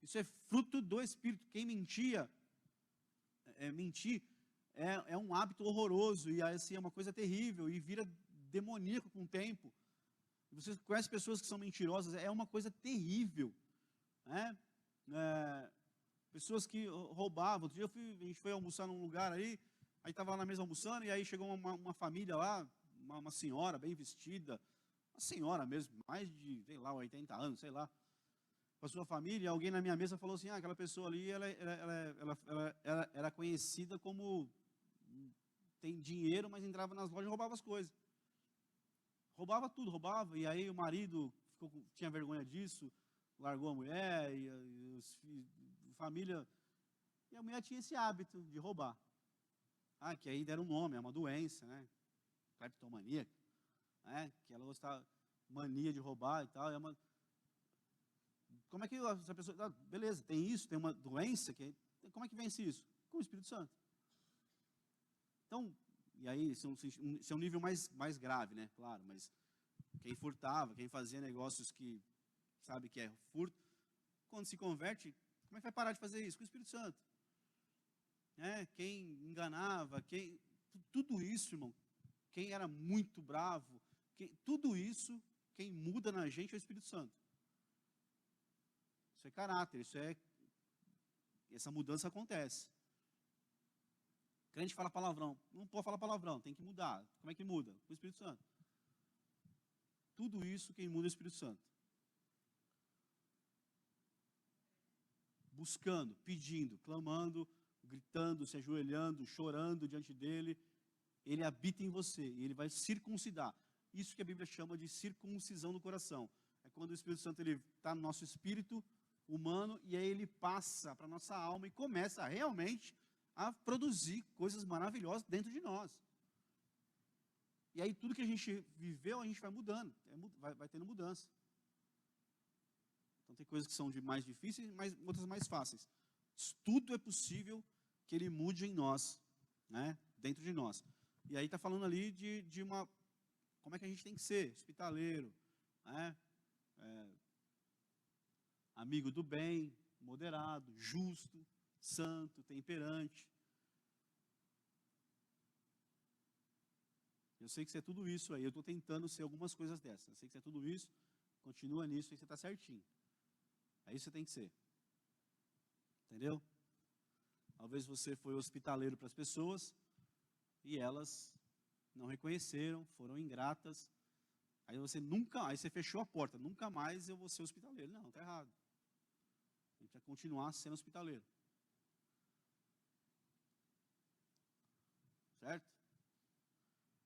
Isso é fruto do Espírito. Quem mentir é um hábito horroroso, e assim, é uma coisa terrível, e vira demoníaco com o tempo. Você conhece pessoas que são mentirosas, é uma coisa terrível, né? Pessoas que roubavam. Outro dia a gente foi almoçar num lugar aí estava lá na mesa almoçando, e aí chegou uma família lá, uma senhora bem vestida, uma senhora mesmo, mais de, sei lá, 80 anos, sei lá, com a sua família. Alguém na minha mesa falou assim: aquela pessoa ali, ela era conhecida como tem dinheiro, mas entrava nas lojas e roubava as coisas. Roubava tudo, roubava, e aí o marido tinha vergonha disso, largou a mulher, e a família, e a mulher tinha esse hábito de roubar. Que aí deram um nome, é uma doença, né? Cleptomaníaca, né? Que ela gostava, mania de roubar e tal. Como é que essa pessoa, beleza, tem isso, tem uma doença, como é que vence isso? Com o Espírito Santo. Então, e aí, esse é um nível mais grave, né? Claro, mas quem furtava, quem fazia negócios que sabe que é furto, quando se converte, como é que vai parar de fazer isso? Com o Espírito Santo. Quem enganava, tudo isso, irmão, quem era muito bravo, tudo isso, quem muda na gente é o Espírito Santo. Isso é caráter, essa mudança acontece. Crente fala palavrão, não pode falar palavrão, tem que mudar. Como é que muda? Com o Espírito Santo. Tudo isso quem muda é o Espírito Santo. Buscando, pedindo, clamando, gritando, se ajoelhando, chorando diante dele, ele habita em você e ele vai circuncidar. Isso que a Bíblia chama de circuncisão do coração. É quando o Espírito Santo está no nosso espírito humano, e aí ele passa para a nossa alma e começa realmente a produzir coisas maravilhosas dentro de nós. E aí tudo que a gente viveu, a gente vai mudando, vai tendo mudança. Então tem coisas que são mais difíceis, mas outras mais fáceis. Tudo é possível que Ele mude em nós, né? dentro de nós. E aí está falando ali de uma, como é que a gente tem que ser, hospitaleiro, né? Amigo do bem, moderado, justo, santo, temperante. Eu sei que você é tudo isso aí, eu estou tentando ser algumas coisas dessas. Eu sei que você é tudo isso, continua nisso e você está certinho. É isso que você tem que ser. Entendeu? Talvez você foi hospitaleiro para as pessoas e elas não reconheceram, foram ingratas. Aí você fechou a porta, nunca mais eu vou ser hospitaleiro. Não, está errado. A gente vai continuar sendo hospitaleiro. Certo?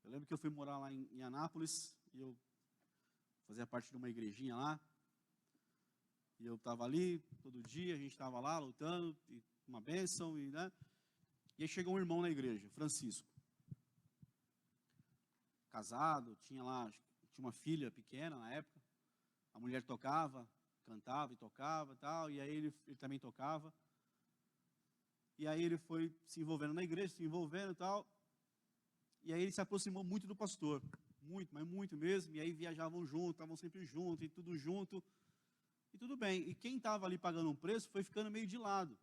Eu lembro que eu fui morar lá em Anápolis e eu fazia parte de uma igrejinha lá. E eu estava ali todo dia, a gente estava lá lutando, e uma bênção, né? E aí chegou um irmão na igreja, Francisco. Casado, tinha uma filha pequena na época. A mulher tocava, cantava e tocava e tal, e aí ele também tocava. E aí ele foi se envolvendo na igreja, se envolvendo e tal. E aí ele se aproximou muito do pastor, muito, mas muito mesmo. E aí viajavam juntos, estavam sempre juntos, e tudo junto. E tudo bem. E quem estava ali pagando um preço foi ficando meio de lado.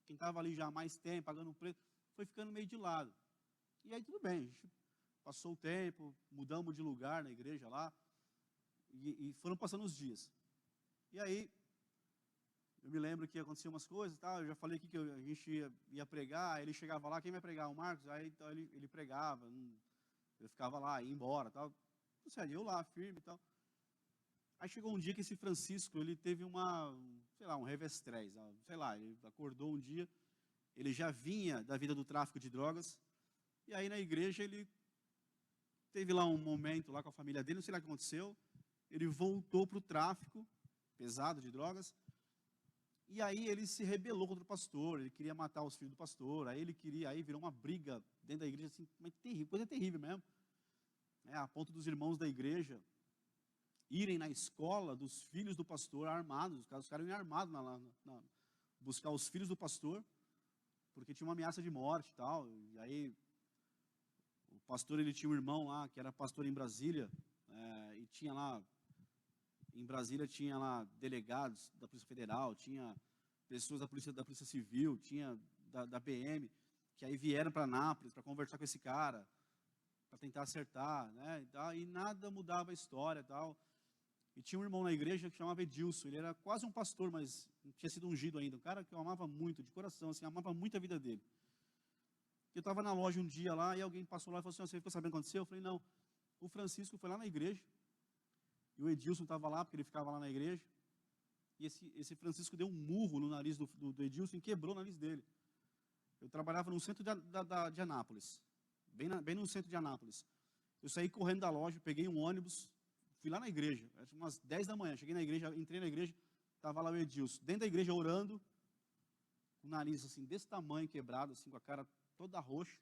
Quem estava ali já há mais tempo, pagando um preço, foi ficando meio de lado. E aí tudo bem, a gente passou o tempo, mudamos de lugar na igreja lá, e foram passando os dias. E aí, eu me lembro que aconteciam umas coisas, tal, eu já falei aqui que a gente ia pregar, ele chegava lá, quem vai pregar? O Marcos? Aí então, ele pregava, eu ficava lá, ia embora, tal. Sério, eu lá, firme e tal. Aí chegou um dia que esse Francisco, ele teve um revestrez, sei lá, ele acordou um dia, ele já vinha da vida do tráfico de drogas, e aí na igreja ele teve lá um momento lá com a família dele, não sei lá o que aconteceu, ele voltou para o tráfico pesado de drogas, e aí ele se rebelou contra o pastor, ele queria matar os filhos do pastor, aí virou uma briga dentro da igreja, assim, mas terrível, coisa terrível mesmo, a ponto dos irmãos da igreja irem na escola dos filhos do pastor armados, os caras iam armados buscar os filhos do pastor, porque tinha uma ameaça de morte e tal, e aí o pastor, ele tinha um irmão lá, que era pastor em Brasília, e tinha lá, em Brasília tinha lá delegados da Polícia Federal, tinha pessoas da Polícia Civil, tinha da PM, que aí vieram para Anápolis para conversar com esse cara, para tentar acertar, né, e nada mudava a história e tal. E tinha um irmão na igreja que chamava Edilson, ele era quase um pastor, mas não tinha sido ungido ainda, um cara que eu amava muito, de coração, assim, amava muito a vida dele. Eu estava na loja um dia lá, e alguém passou lá e falou assim, você ficou sabendo o que aconteceu? Eu falei, não, o Francisco foi lá na igreja, e o Edilson estava lá, porque ele ficava lá na igreja, e esse Francisco deu um murro no nariz do Edilson e quebrou o nariz dele. Eu trabalhava no centro de Anápolis, bem no centro de Anápolis. Eu saí correndo da loja, peguei um ônibus, fui lá na igreja, era umas 10 da manhã, cheguei na igreja, entrei na igreja, estava lá o Edilson, dentro da igreja orando, com o nariz assim, desse tamanho, quebrado, assim, com a cara toda roxa,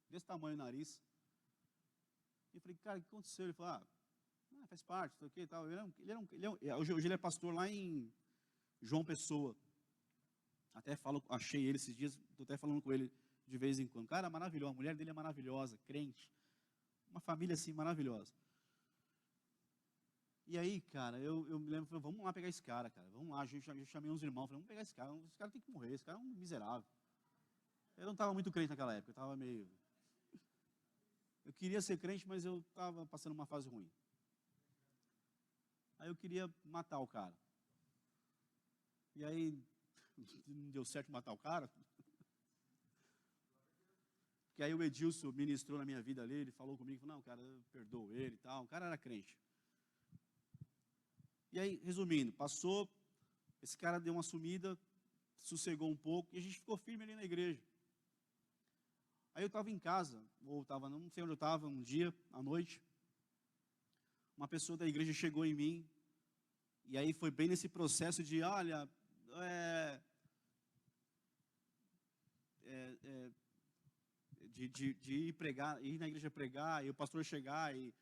desse tamanho o nariz. E eu falei, cara, o que aconteceu? Ele falou, faz parte, sei o que e tal. Hoje ele é pastor lá em João Pessoa. Achei ele esses dias, estou até falando com ele de vez em quando. Cara, maravilhoso, a mulher dele é maravilhosa, crente. Uma família assim, maravilhosa. E aí, cara, eu me lembro, falei, vamos lá pegar esse cara, vamos lá, eu chamei uns irmãos, falei, vamos pegar esse cara tem que morrer, esse cara é um miserável. Eu não estava muito crente naquela época, eu queria ser crente, mas eu estava passando uma fase ruim. Aí eu queria matar o cara. E aí, não deu certo matar o cara. Porque aí o Edilson ministrou na minha vida ali, ele falou comigo, não, cara, eu perdoo ele e tal. O cara era crente. E aí, resumindo, passou, esse cara deu uma sumida, sossegou um pouco, e a gente ficou firme ali na igreja. Aí eu estava em casa, ou estava, não sei onde eu estava, um dia, à noite, uma pessoa da igreja chegou em mim, e aí foi bem nesse processo de, olha, de ir pregar, ir na igreja pregar, e o pastor chegar, e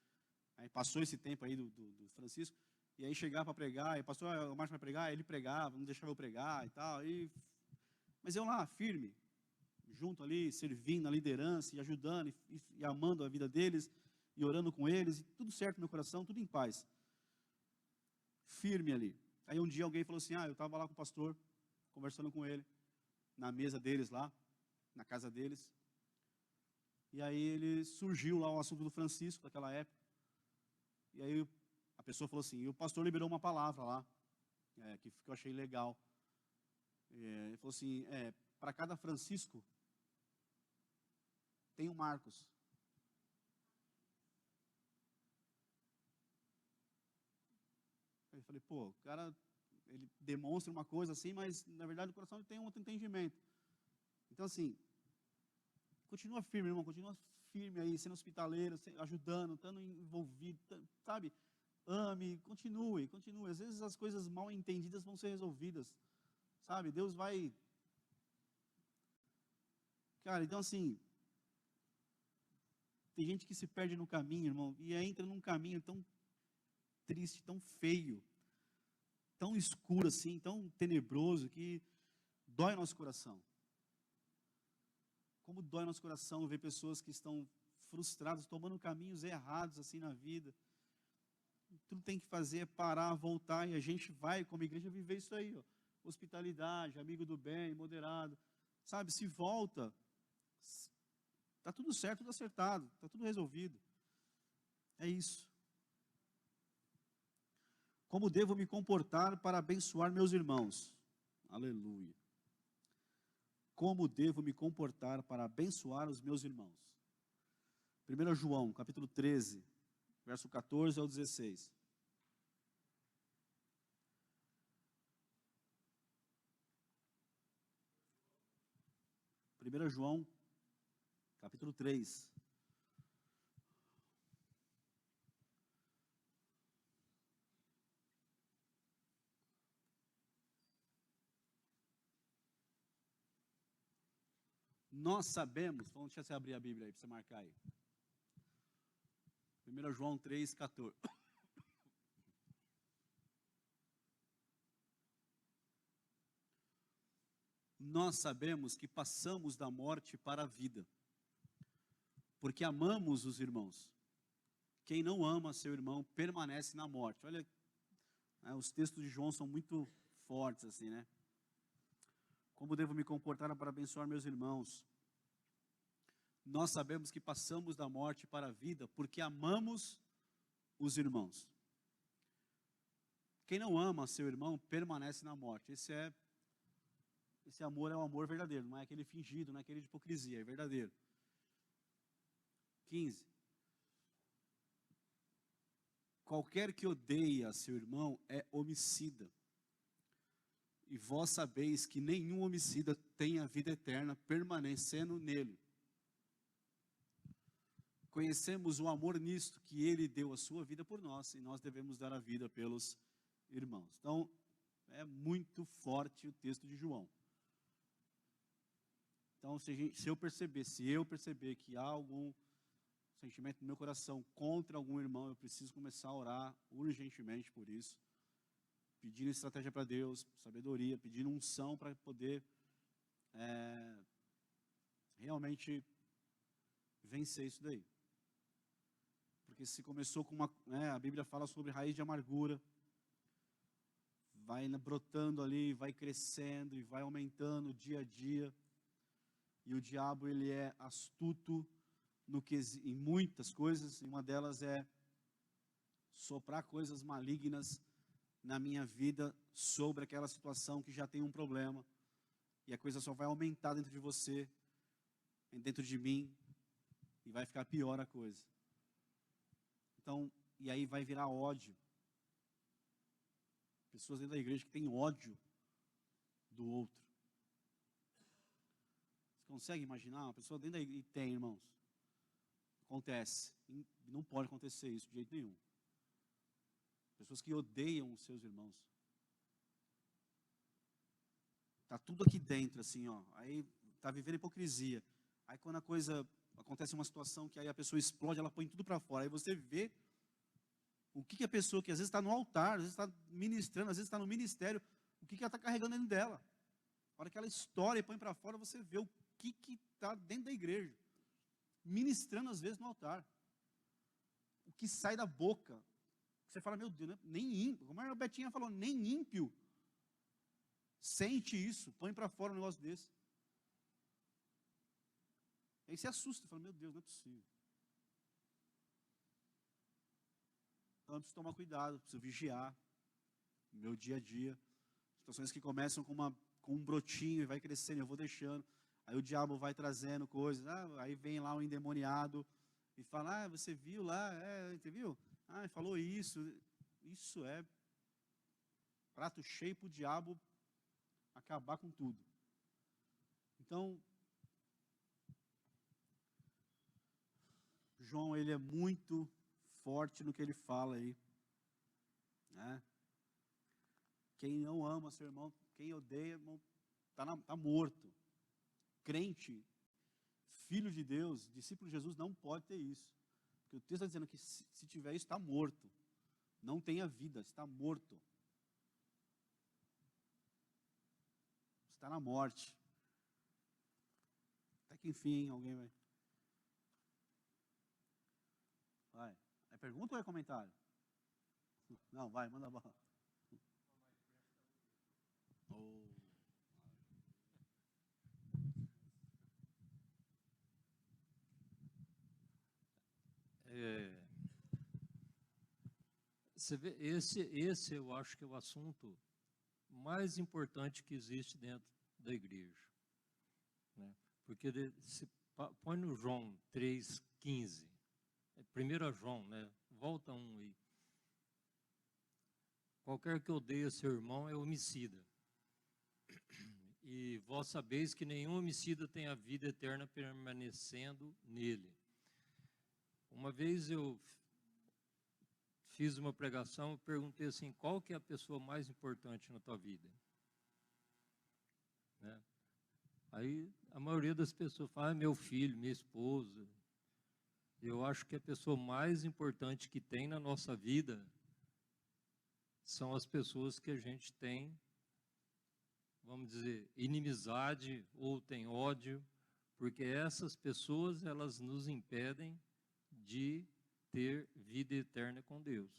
aí passou esse tempo aí do Francisco, e aí chegar para pregar, e o pastor, o Márcio vai pregar, ele pregava, não deixava eu pregar e tal, mas eu lá, firme, junto ali, servindo na liderança, e ajudando, e amando a vida deles, e orando com eles, e tudo certo no meu coração, tudo em paz. Firme ali. Aí um dia alguém falou assim, eu estava lá com o pastor, conversando com ele, na mesa deles lá, na casa deles. E aí ele surgiu lá o assunto do Francisco, daquela época. E aí a pessoa falou assim, e o pastor liberou uma palavra lá, que eu achei legal. Ele falou assim, para cada Francisco, tem um Marcos. Eu falei, pô, o cara, ele demonstra uma coisa assim, mas na verdade o coração ele tem um outro entendimento. Então assim, continua firme, irmão, continua firme aí, sendo hospitaleiro, ajudando, estando envolvido, sabe? Ame, continue. Às vezes as coisas mal entendidas vão ser resolvidas, sabe? Deus vai... Cara, então assim, tem gente que se perde no caminho, irmão, e entra num caminho tão triste, tão feio, tão escuro assim, tão tenebroso, que dói nosso coração. Como dói nosso coração ver pessoas que estão frustradas, tomando caminhos errados assim na vida. Tudo tem que fazer é parar, voltar, e a gente vai, como igreja, viver isso aí, ó. Hospitalidade, amigo do bem, moderado, sabe? Se volta, está tudo certo, tudo acertado, está tudo resolvido. É isso. Como devo me comportar para abençoar meus irmãos? Aleluia. Como devo me comportar para abençoar os meus irmãos? 1 João, capítulo 13, verso 14 ao 16. 1 João, capítulo 3. Nós sabemos, vamos deixar você abrir a Bíblia aí, para você marcar aí. 1 João 3, 14. Nós sabemos que passamos da morte para a vida, porque amamos os irmãos. Quem não ama seu irmão permanece na morte. Olha, os textos de João são muito fortes assim, né? Como devo me comportar para abençoar meus irmãos? Nós sabemos que passamos da morte para a vida, porque amamos os irmãos. Quem não ama seu irmão permanece na morte. Esse amor é o amor verdadeiro, não é aquele fingido, não é aquele de hipocrisia, é verdadeiro. 15. Qualquer que odeia seu irmão é homicida. E vós sabeis que nenhum homicida tem a vida eterna permanecendo nele. Conhecemos o amor nisto, que ele deu a sua vida por nós, e nós devemos dar a vida pelos irmãos. Então, é muito forte o texto de João. Então, se eu perceber que há algum sentimento no meu coração contra algum irmão, eu preciso começar a orar urgentemente por isso, pedindo estratégia para Deus, sabedoria, pedindo unção para poder realmente vencer isso daí. Porque se começou com a Bíblia fala sobre raiz de amargura, vai brotando ali, vai crescendo e vai aumentando dia a dia. E o diabo, ele é astuto em muitas coisas, e uma delas é soprar coisas malignas na minha vida sobre aquela situação que já tem um problema, e a coisa só vai aumentar dentro de você, dentro de mim, e vai ficar pior a coisa. Então, e aí vai virar ódio. Pessoas dentro da igreja que têm ódio do outro. Você consegue imaginar uma pessoa dentro da igreja? E tem, irmãos. Acontece. Não pode acontecer isso de jeito nenhum. Pessoas que odeiam os seus irmãos. Está tudo aqui dentro, assim, ó. Aí está vivendo hipocrisia. Aí quando a coisa, acontece uma situação que aí a pessoa explode, ela põe tudo para fora. Aí você vê o que a pessoa que às vezes está no altar, às vezes está ministrando, às vezes está no ministério, o que ela está carregando dentro dela. A hora que ela estoura e põe para fora, você vê que está dentro da igreja, ministrando às vezes no altar. O que sai da boca, você fala, meu Deus, nem ímpio, como a Betinha falou, nem ímpio sente isso, põe para fora um negócio desse. Aí você assusta, fala, meu Deus, não é possível. Então eu preciso tomar cuidado, preciso vigiar no meu dia a dia. Situações que começam com um brotinho e vai crescendo, eu vou deixando. Aí o diabo vai trazendo coisas, aí vem lá um endemoniado e fala, você viu lá, você viu? Falou isso. Isso é prato cheio para o diabo acabar com tudo. Então, João, ele é muito forte no que ele fala aí, né? Quem não ama seu irmão, quem odeia, irmão, tá morto. Crente, filho de Deus, discípulo de Jesus, não pode ter isso. Porque o texto está dizendo que se tiver isso, está morto. Não tenha vida, está morto. Está na morte. Até que enfim, alguém vai. Vai. É pergunta ou é comentário? Não, vai, manda bala. Oh. Você vê, esse eu acho que é o assunto mais importante que existe dentro da igreja, né? Porque se põe no João 3,15, 1 João, né? Volta um aí. Qualquer que odeia seu irmão é homicida. E vós sabeis que nenhum homicida tem a vida eterna permanecendo nele. Uma vez eu fiz uma pregação, eu perguntei assim, qual que é a pessoa mais importante na tua vida? Né? Aí a maioria das pessoas fala, meu filho, minha esposa. Eu acho que a pessoa mais importante que tem na nossa vida são as pessoas que a gente tem, vamos dizer, inimizade ou tem ódio, porque essas pessoas, elas nos impedem de ter vida eterna com Deus,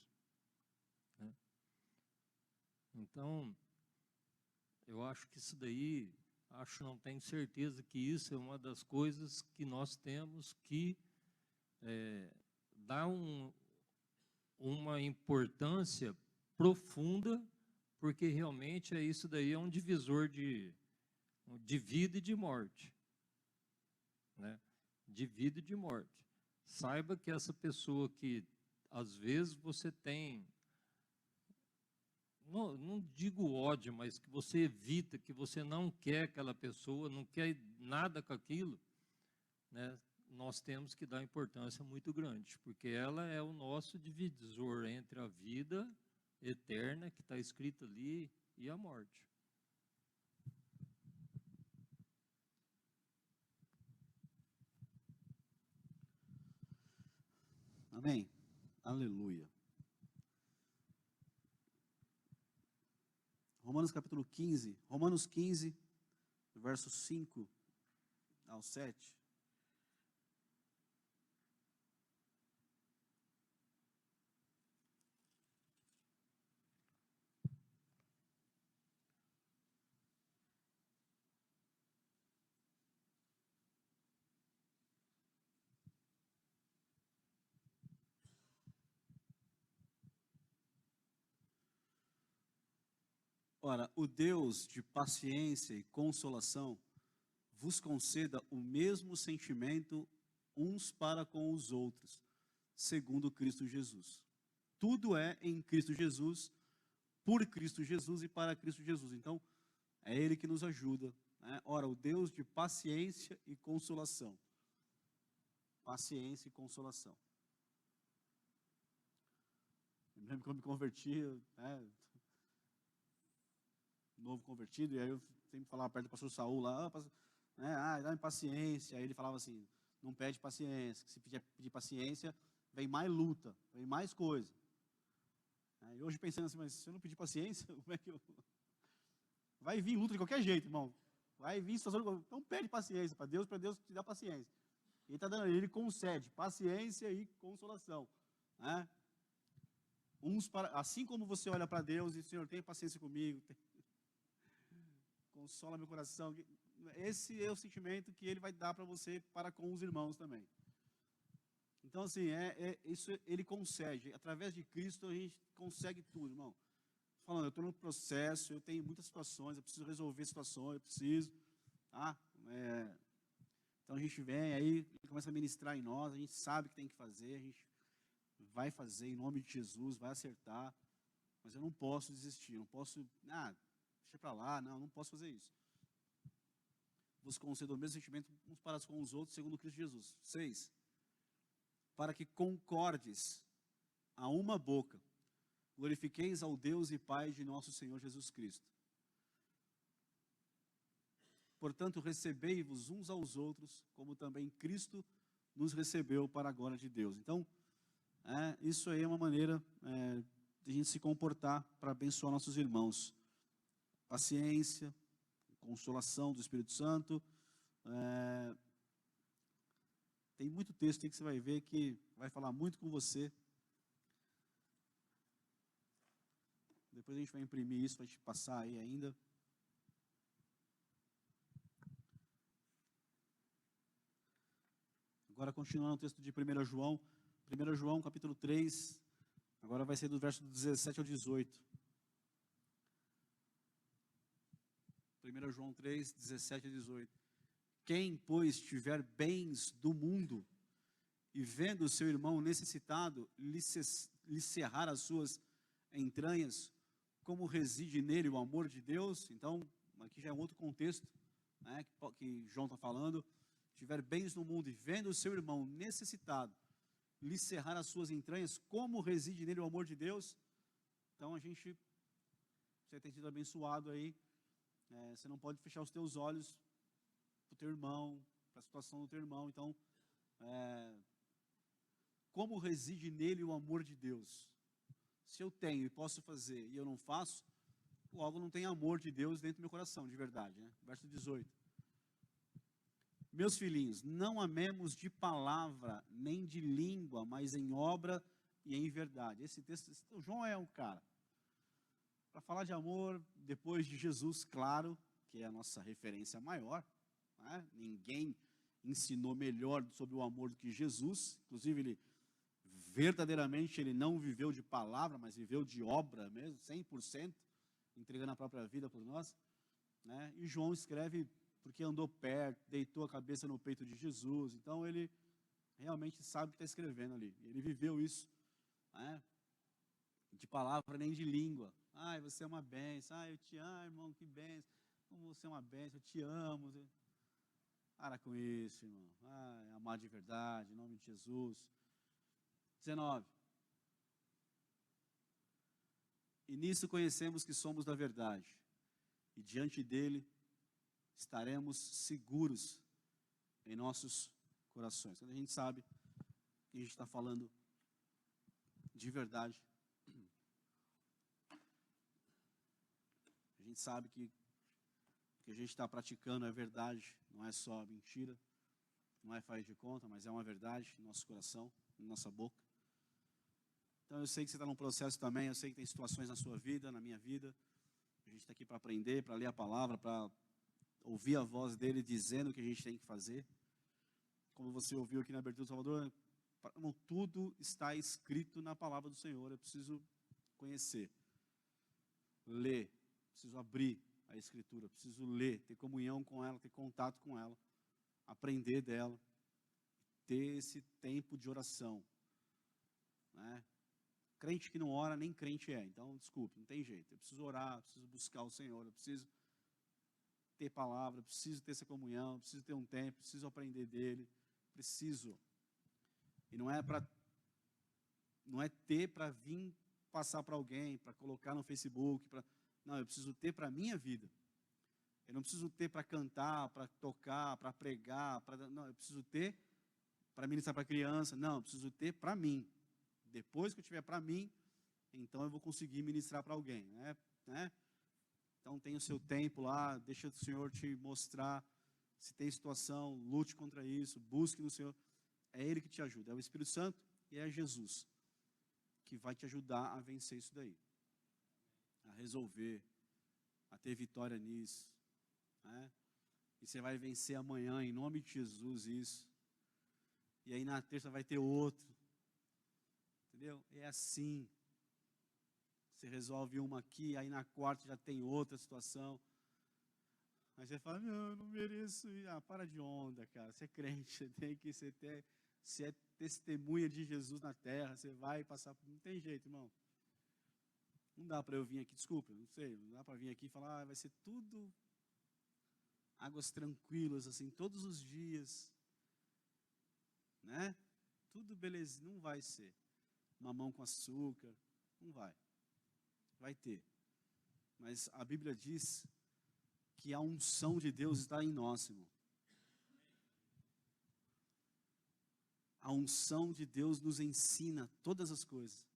né? Então, eu acho que isso daí, não tenho certeza que isso é uma das coisas que nós temos que dar uma importância profunda, porque realmente isso daí é um divisor de vida e de morte, né? De vida e de morte. Saiba que essa pessoa que, às vezes, você tem, não digo ódio, mas que você evita, que você não quer aquela pessoa, não quer nada com aquilo, né? Nós temos que dar importância muito grande, porque ela é o nosso divisor entre a vida eterna, que está escrita ali, e a morte. Amém? Aleluia. Romanos capítulo 15, Romanos 15, versos 5 ao 7. Ora, o Deus de paciência e consolação vos conceda o mesmo sentimento uns para com os outros, segundo Cristo Jesus. Tudo é em Cristo Jesus, por Cristo Jesus e para Cristo Jesus. Então, é Ele que nos ajuda, né? Ora, o Deus de paciência e consolação. Paciência e consolação. Eu lembro que eu me converti, né, novo convertido, e aí eu sempre falava perto do pastor Saul lá, né, dá-me paciência. Aí ele falava assim, não pede paciência, que se pedir paciência, vem mais luta, vem mais coisa. E hoje pensando assim, mas se eu não pedir paciência, como é que eu... Vai vir luta de qualquer jeito, irmão. Vai vir situação, então pede paciência para Deus te dar paciência. Ele está dando, ele concede paciência e consolação, né? Assim como você olha para Deus e, Senhor, tenha paciência comigo, consola meu coração. Esse é o sentimento que ele vai dar para você para com os irmãos também. Então, assim, isso ele concede. Através de Cristo a gente consegue tudo, irmão. Falando, eu estou no processo, eu tenho muitas situações, eu preciso resolver situações, eu preciso, tá? Então a gente vem aí, ele começa a ministrar em nós, a gente sabe o que tem que fazer, a gente vai fazer em nome de Jesus, vai acertar, mas eu não posso desistir, não posso, deixa para lá, não posso fazer isso. Vos concedo o mesmo sentimento uns para com os outros, segundo Cristo Jesus. 6. Para que concordes a uma boca, glorifiqueis ao Deus e Pai de nosso Senhor Jesus Cristo. Portanto, recebei-vos uns aos outros, como também Cristo nos recebeu para a glória de Deus. Então, isso aí é uma maneira de a gente se comportar para abençoar nossos irmãos. Paciência, consolação do Espírito Santo. Tem muito texto aí que você vai ver que vai falar muito com você. Depois a gente vai imprimir isso, vai te passar aí ainda. Agora, continuando o texto de 1 João. 1 João, capítulo 3. Agora vai ser do verso 17 ao 18. 1 João 3, 17 a 18. Quem, pois, tiver bens do mundo e vendo o seu irmão necessitado lhe cerrar as suas entranhas, como reside nele o amor de Deus? Então, aqui já é um outro contexto, né, que João está falando. Tiver bens no mundo e vendo o seu irmão necessitado lhe cerrar as suas entranhas, como reside nele o amor de Deus? Então, você tem sido abençoado aí. Você não pode fechar os teus olhos para o teu irmão, para a situação do teu irmão. Então, como reside nele o amor de Deus? Se eu tenho e posso fazer e eu não faço, logo não tem amor de Deus dentro do meu coração, de verdade, né? Verso 18. Meus filhinhos, não amemos de palavra, nem de língua, mas em obra e em verdade. Esse texto, o João é um cara. Para falar de amor, depois de Jesus, claro, que é a nossa referência maior, né? Ninguém ensinou melhor sobre o amor do que Jesus. Inclusive, ele não viveu de palavra, mas viveu de obra mesmo, 100%, entregando a própria vida por nós, né? E João escreve porque andou perto, deitou a cabeça no peito de Jesus. Então, ele realmente sabe o que está escrevendo ali. Ele viveu isso, né? De palavra nem de língua. Ai, você é uma bênção. Ai, eu te amo, irmão, que bênção. Como você é uma bênção, eu te amo. Para com isso, irmão. Ai, amar de verdade, em nome de Jesus. 19. E nisso conhecemos que somos da verdade, e diante dele estaremos seguros em nossos corações. Quando a gente sabe que a gente está falando de verdade, a gente sabe que o que a gente está praticando é verdade, não é só mentira, não é faz de conta, mas é uma verdade em nosso coração, em nossa boca. Então eu sei que você está num processo também, eu sei que tem situações na sua vida, na minha vida. A gente está aqui para aprender, para ler a palavra, para ouvir a voz dele dizendo o que a gente tem que fazer. Como você ouviu aqui na abertura do Salvador, tudo está escrito na palavra do Senhor. Eu preciso conhecer, ler, preciso abrir a Escritura, preciso ler, ter comunhão com ela, ter contato com ela, aprender dela, ter esse tempo de oração, né? Crente que não ora, nem crente é. Então, desculpe, não tem jeito. Eu preciso orar, eu preciso buscar o Senhor, eu preciso ter palavra, eu preciso ter essa comunhão, eu preciso ter um tempo, eu preciso aprender dele, preciso. E não é ter para vir passar para alguém, para colocar no Facebook, não, eu preciso ter para a minha vida. Eu não preciso ter para cantar, para tocar, para pregar, não, eu preciso ter para ministrar para criança, não, eu preciso ter para mim. Depois que eu tiver para mim, então eu vou conseguir ministrar para alguém, né? Então tem o seu tempo lá, deixa o Senhor te mostrar. Se tem situação, lute contra isso, busque no Senhor. É Ele que te ajuda, é o Espírito Santo e é Jesus que vai te ajudar a vencer isso daí. A resolver, a ter vitória nisso, né? E você vai vencer amanhã, em nome de Jesus, isso. E aí na terça vai ter outro. Entendeu? É assim. Você resolve uma aqui, aí na quarta já tem outra situação. Aí você fala, não, eu não mereço ir. Ah, para de onda, cara. Você é crente, você tem que ser se é testemunha de Jesus na terra, você vai passar. Não tem jeito, irmão. Não dá para eu vir aqui, desculpa, não sei, não dá para vir aqui e falar, vai ser tudo águas tranquilas, assim, todos os dias, né? Tudo beleza, não vai ser. Mamão com açúcar, não vai. Vai ter. Mas a Bíblia diz que a unção de Deus está em nós, irmão. A unção de Deus nos ensina todas as coisas.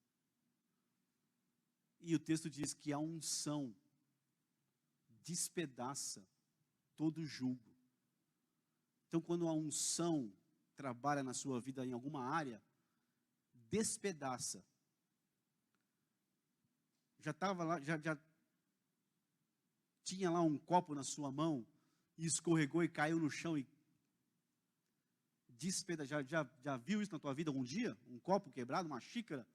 E o texto diz que a unção despedaça todo jugo. Então, quando a unção trabalha na sua vida em alguma área, despedaça. Já estava lá, já tinha lá um copo na sua mão e escorregou e caiu no chão e despedaçou. Já viu isso na tua vida algum dia? Um copo quebrado, uma xícara?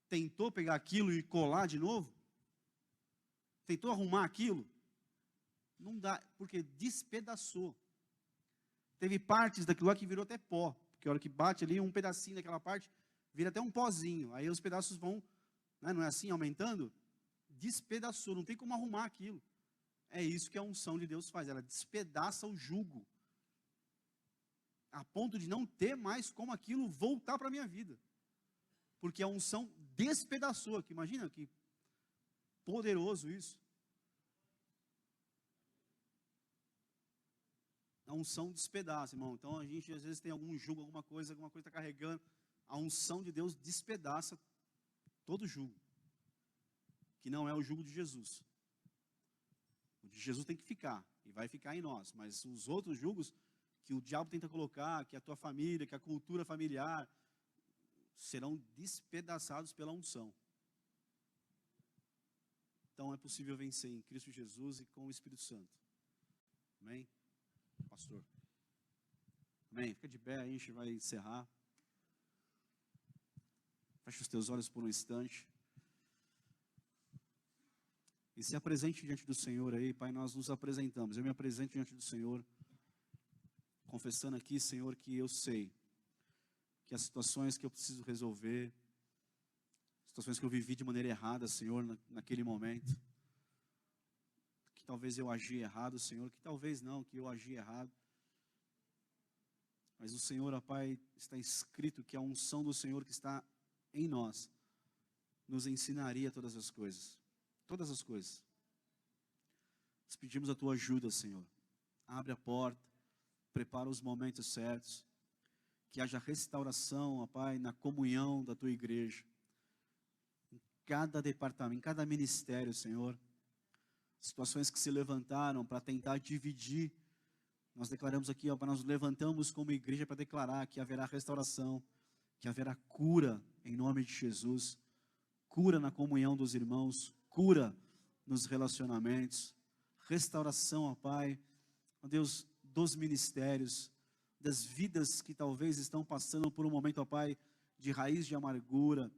Tentou pegar aquilo e colar de novo? Tentou arrumar aquilo? Não dá, porque despedaçou. Teve partes daquilo lá que virou até pó, porque a hora que bate ali, um pedacinho daquela parte vira até um pozinho. Aí os pedaços vão, né, não é assim, aumentando? Despedaçou, não tem como arrumar aquilo. É isso que a unção de Deus faz, ela despedaça o jugo, a ponto de não ter mais como aquilo voltar para a minha vida. Porque a unção despedaçou, que imagina que poderoso isso. A unção despedaça, irmão. Então a gente às vezes tem algum jugo, alguma coisa está carregando. A unção de Deus despedaça todo jugo, que não é o jugo de Jesus. O de Jesus tem que ficar, e vai ficar em nós. Mas os outros jugos que o diabo tenta colocar, que a tua família, que a cultura familiar, serão despedaçados pela unção. Então é possível vencer em Cristo Jesus e com o Espírito Santo. Amém? Pastor. Amém? Fica de pé aí, a gente vai encerrar. Feche os teus olhos por um instante. E se apresente diante do Senhor aí, Pai, nós nos apresentamos. Eu me apresento diante do Senhor, confessando aqui, Senhor, que eu sei que as situações que eu preciso resolver, situações que eu vivi de maneira errada, Senhor, naquele momento, que talvez eu agi errado, Senhor, que talvez não, que eu agi errado. Mas o Senhor, ó Pai, está escrito que a unção do Senhor que está em nós nos ensinaria todas as coisas. Todas as coisas. Nós pedimos a Tua ajuda, Senhor. Abre a porta, prepara os momentos certos, que haja restauração, ó Pai, na comunhão da Tua igreja, em cada departamento, em cada ministério, Senhor. Situações que se levantaram para tentar dividir, nós declaramos aqui, ó, nós nos levantamos como igreja para declarar que haverá restauração, que haverá cura em nome de Jesus, cura na comunhão dos irmãos, cura nos relacionamentos, restauração, ó Pai, ó Deus, dos ministérios, das vidas que talvez estão passando por um momento, ó Pai, de raiz de amargura,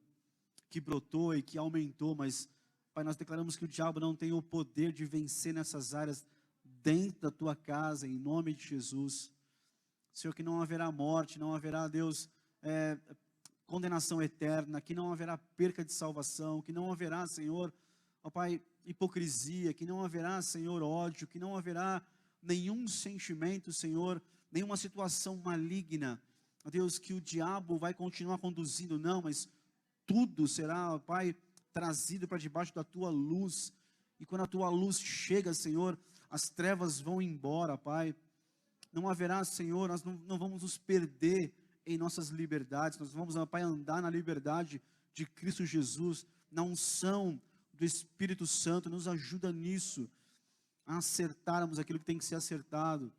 que brotou e que aumentou, mas, Pai, nós declaramos que o diabo não tem o poder de vencer nessas áreas dentro da Tua casa, em nome de Jesus. Senhor, que não haverá morte, não haverá, Deus, condenação eterna, que não haverá perca de salvação, que não haverá, Senhor, ó Pai, hipocrisia, que não haverá, Senhor, ódio, que não haverá nenhum sentimento, Senhor, nenhuma situação maligna, ó Deus, que o diabo vai continuar conduzindo, não, mas tudo será, ó Pai, trazido para debaixo da Tua luz, e quando a Tua luz chega, Senhor, as trevas vão embora, Pai, não haverá, Senhor, nós não vamos nos perder em nossas liberdades, nós vamos, ó Pai, andar na liberdade de Cristo Jesus, na unção do Espírito Santo, nos ajuda nisso, a acertarmos aquilo que tem que ser acertado,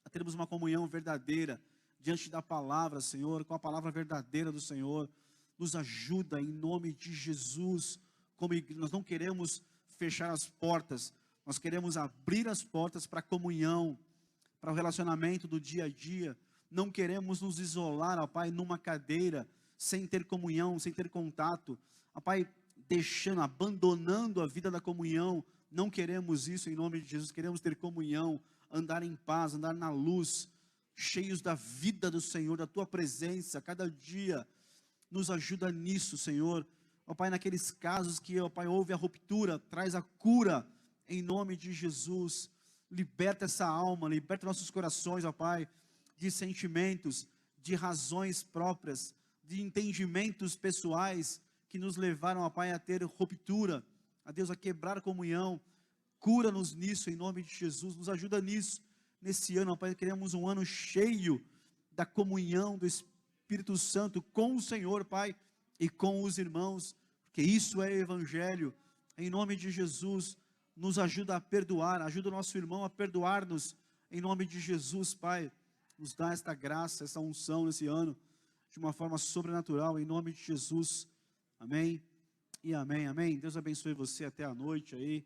a termos uma comunhão verdadeira diante da palavra, Senhor, com a palavra verdadeira do Senhor. Nos ajuda em nome de Jesus. Como nós não queremos fechar as portas, nós queremos abrir as portas para a comunhão, para o relacionamento do dia a dia. Não queremos nos isolar, ó Pai, numa cadeira, sem ter comunhão, sem ter contato, ó Pai, abandonando a vida da comunhão. Não queremos isso em nome de Jesus. Queremos ter comunhão, andar em paz, andar na luz, cheios da vida do Senhor, da Tua presença, cada dia. Nos ajuda nisso, Senhor. Ó Pai, naqueles casos que, ó Pai, houve a ruptura, traz a cura, em nome de Jesus. Liberta essa alma, liberta nossos corações, ó Pai, de sentimentos, de razões próprias, de entendimentos pessoais, que nos levaram, ó Pai, a ter ruptura, a Deus, a quebrar a comunhão. Cura-nos nisso, em nome de Jesus. Nos ajuda nisso, nesse ano, ó Pai. Queremos um ano cheio da comunhão do Espírito Santo com o Senhor, Pai, e com os irmãos, porque isso é Evangelho. Em nome de Jesus, nos ajuda a perdoar, ajuda o nosso irmão a perdoar-nos, em nome de Jesus, Pai. Nos dá esta graça, essa unção nesse ano, de uma forma sobrenatural, em nome de Jesus. Amém e amém, amém. Deus abençoe você até a noite aí.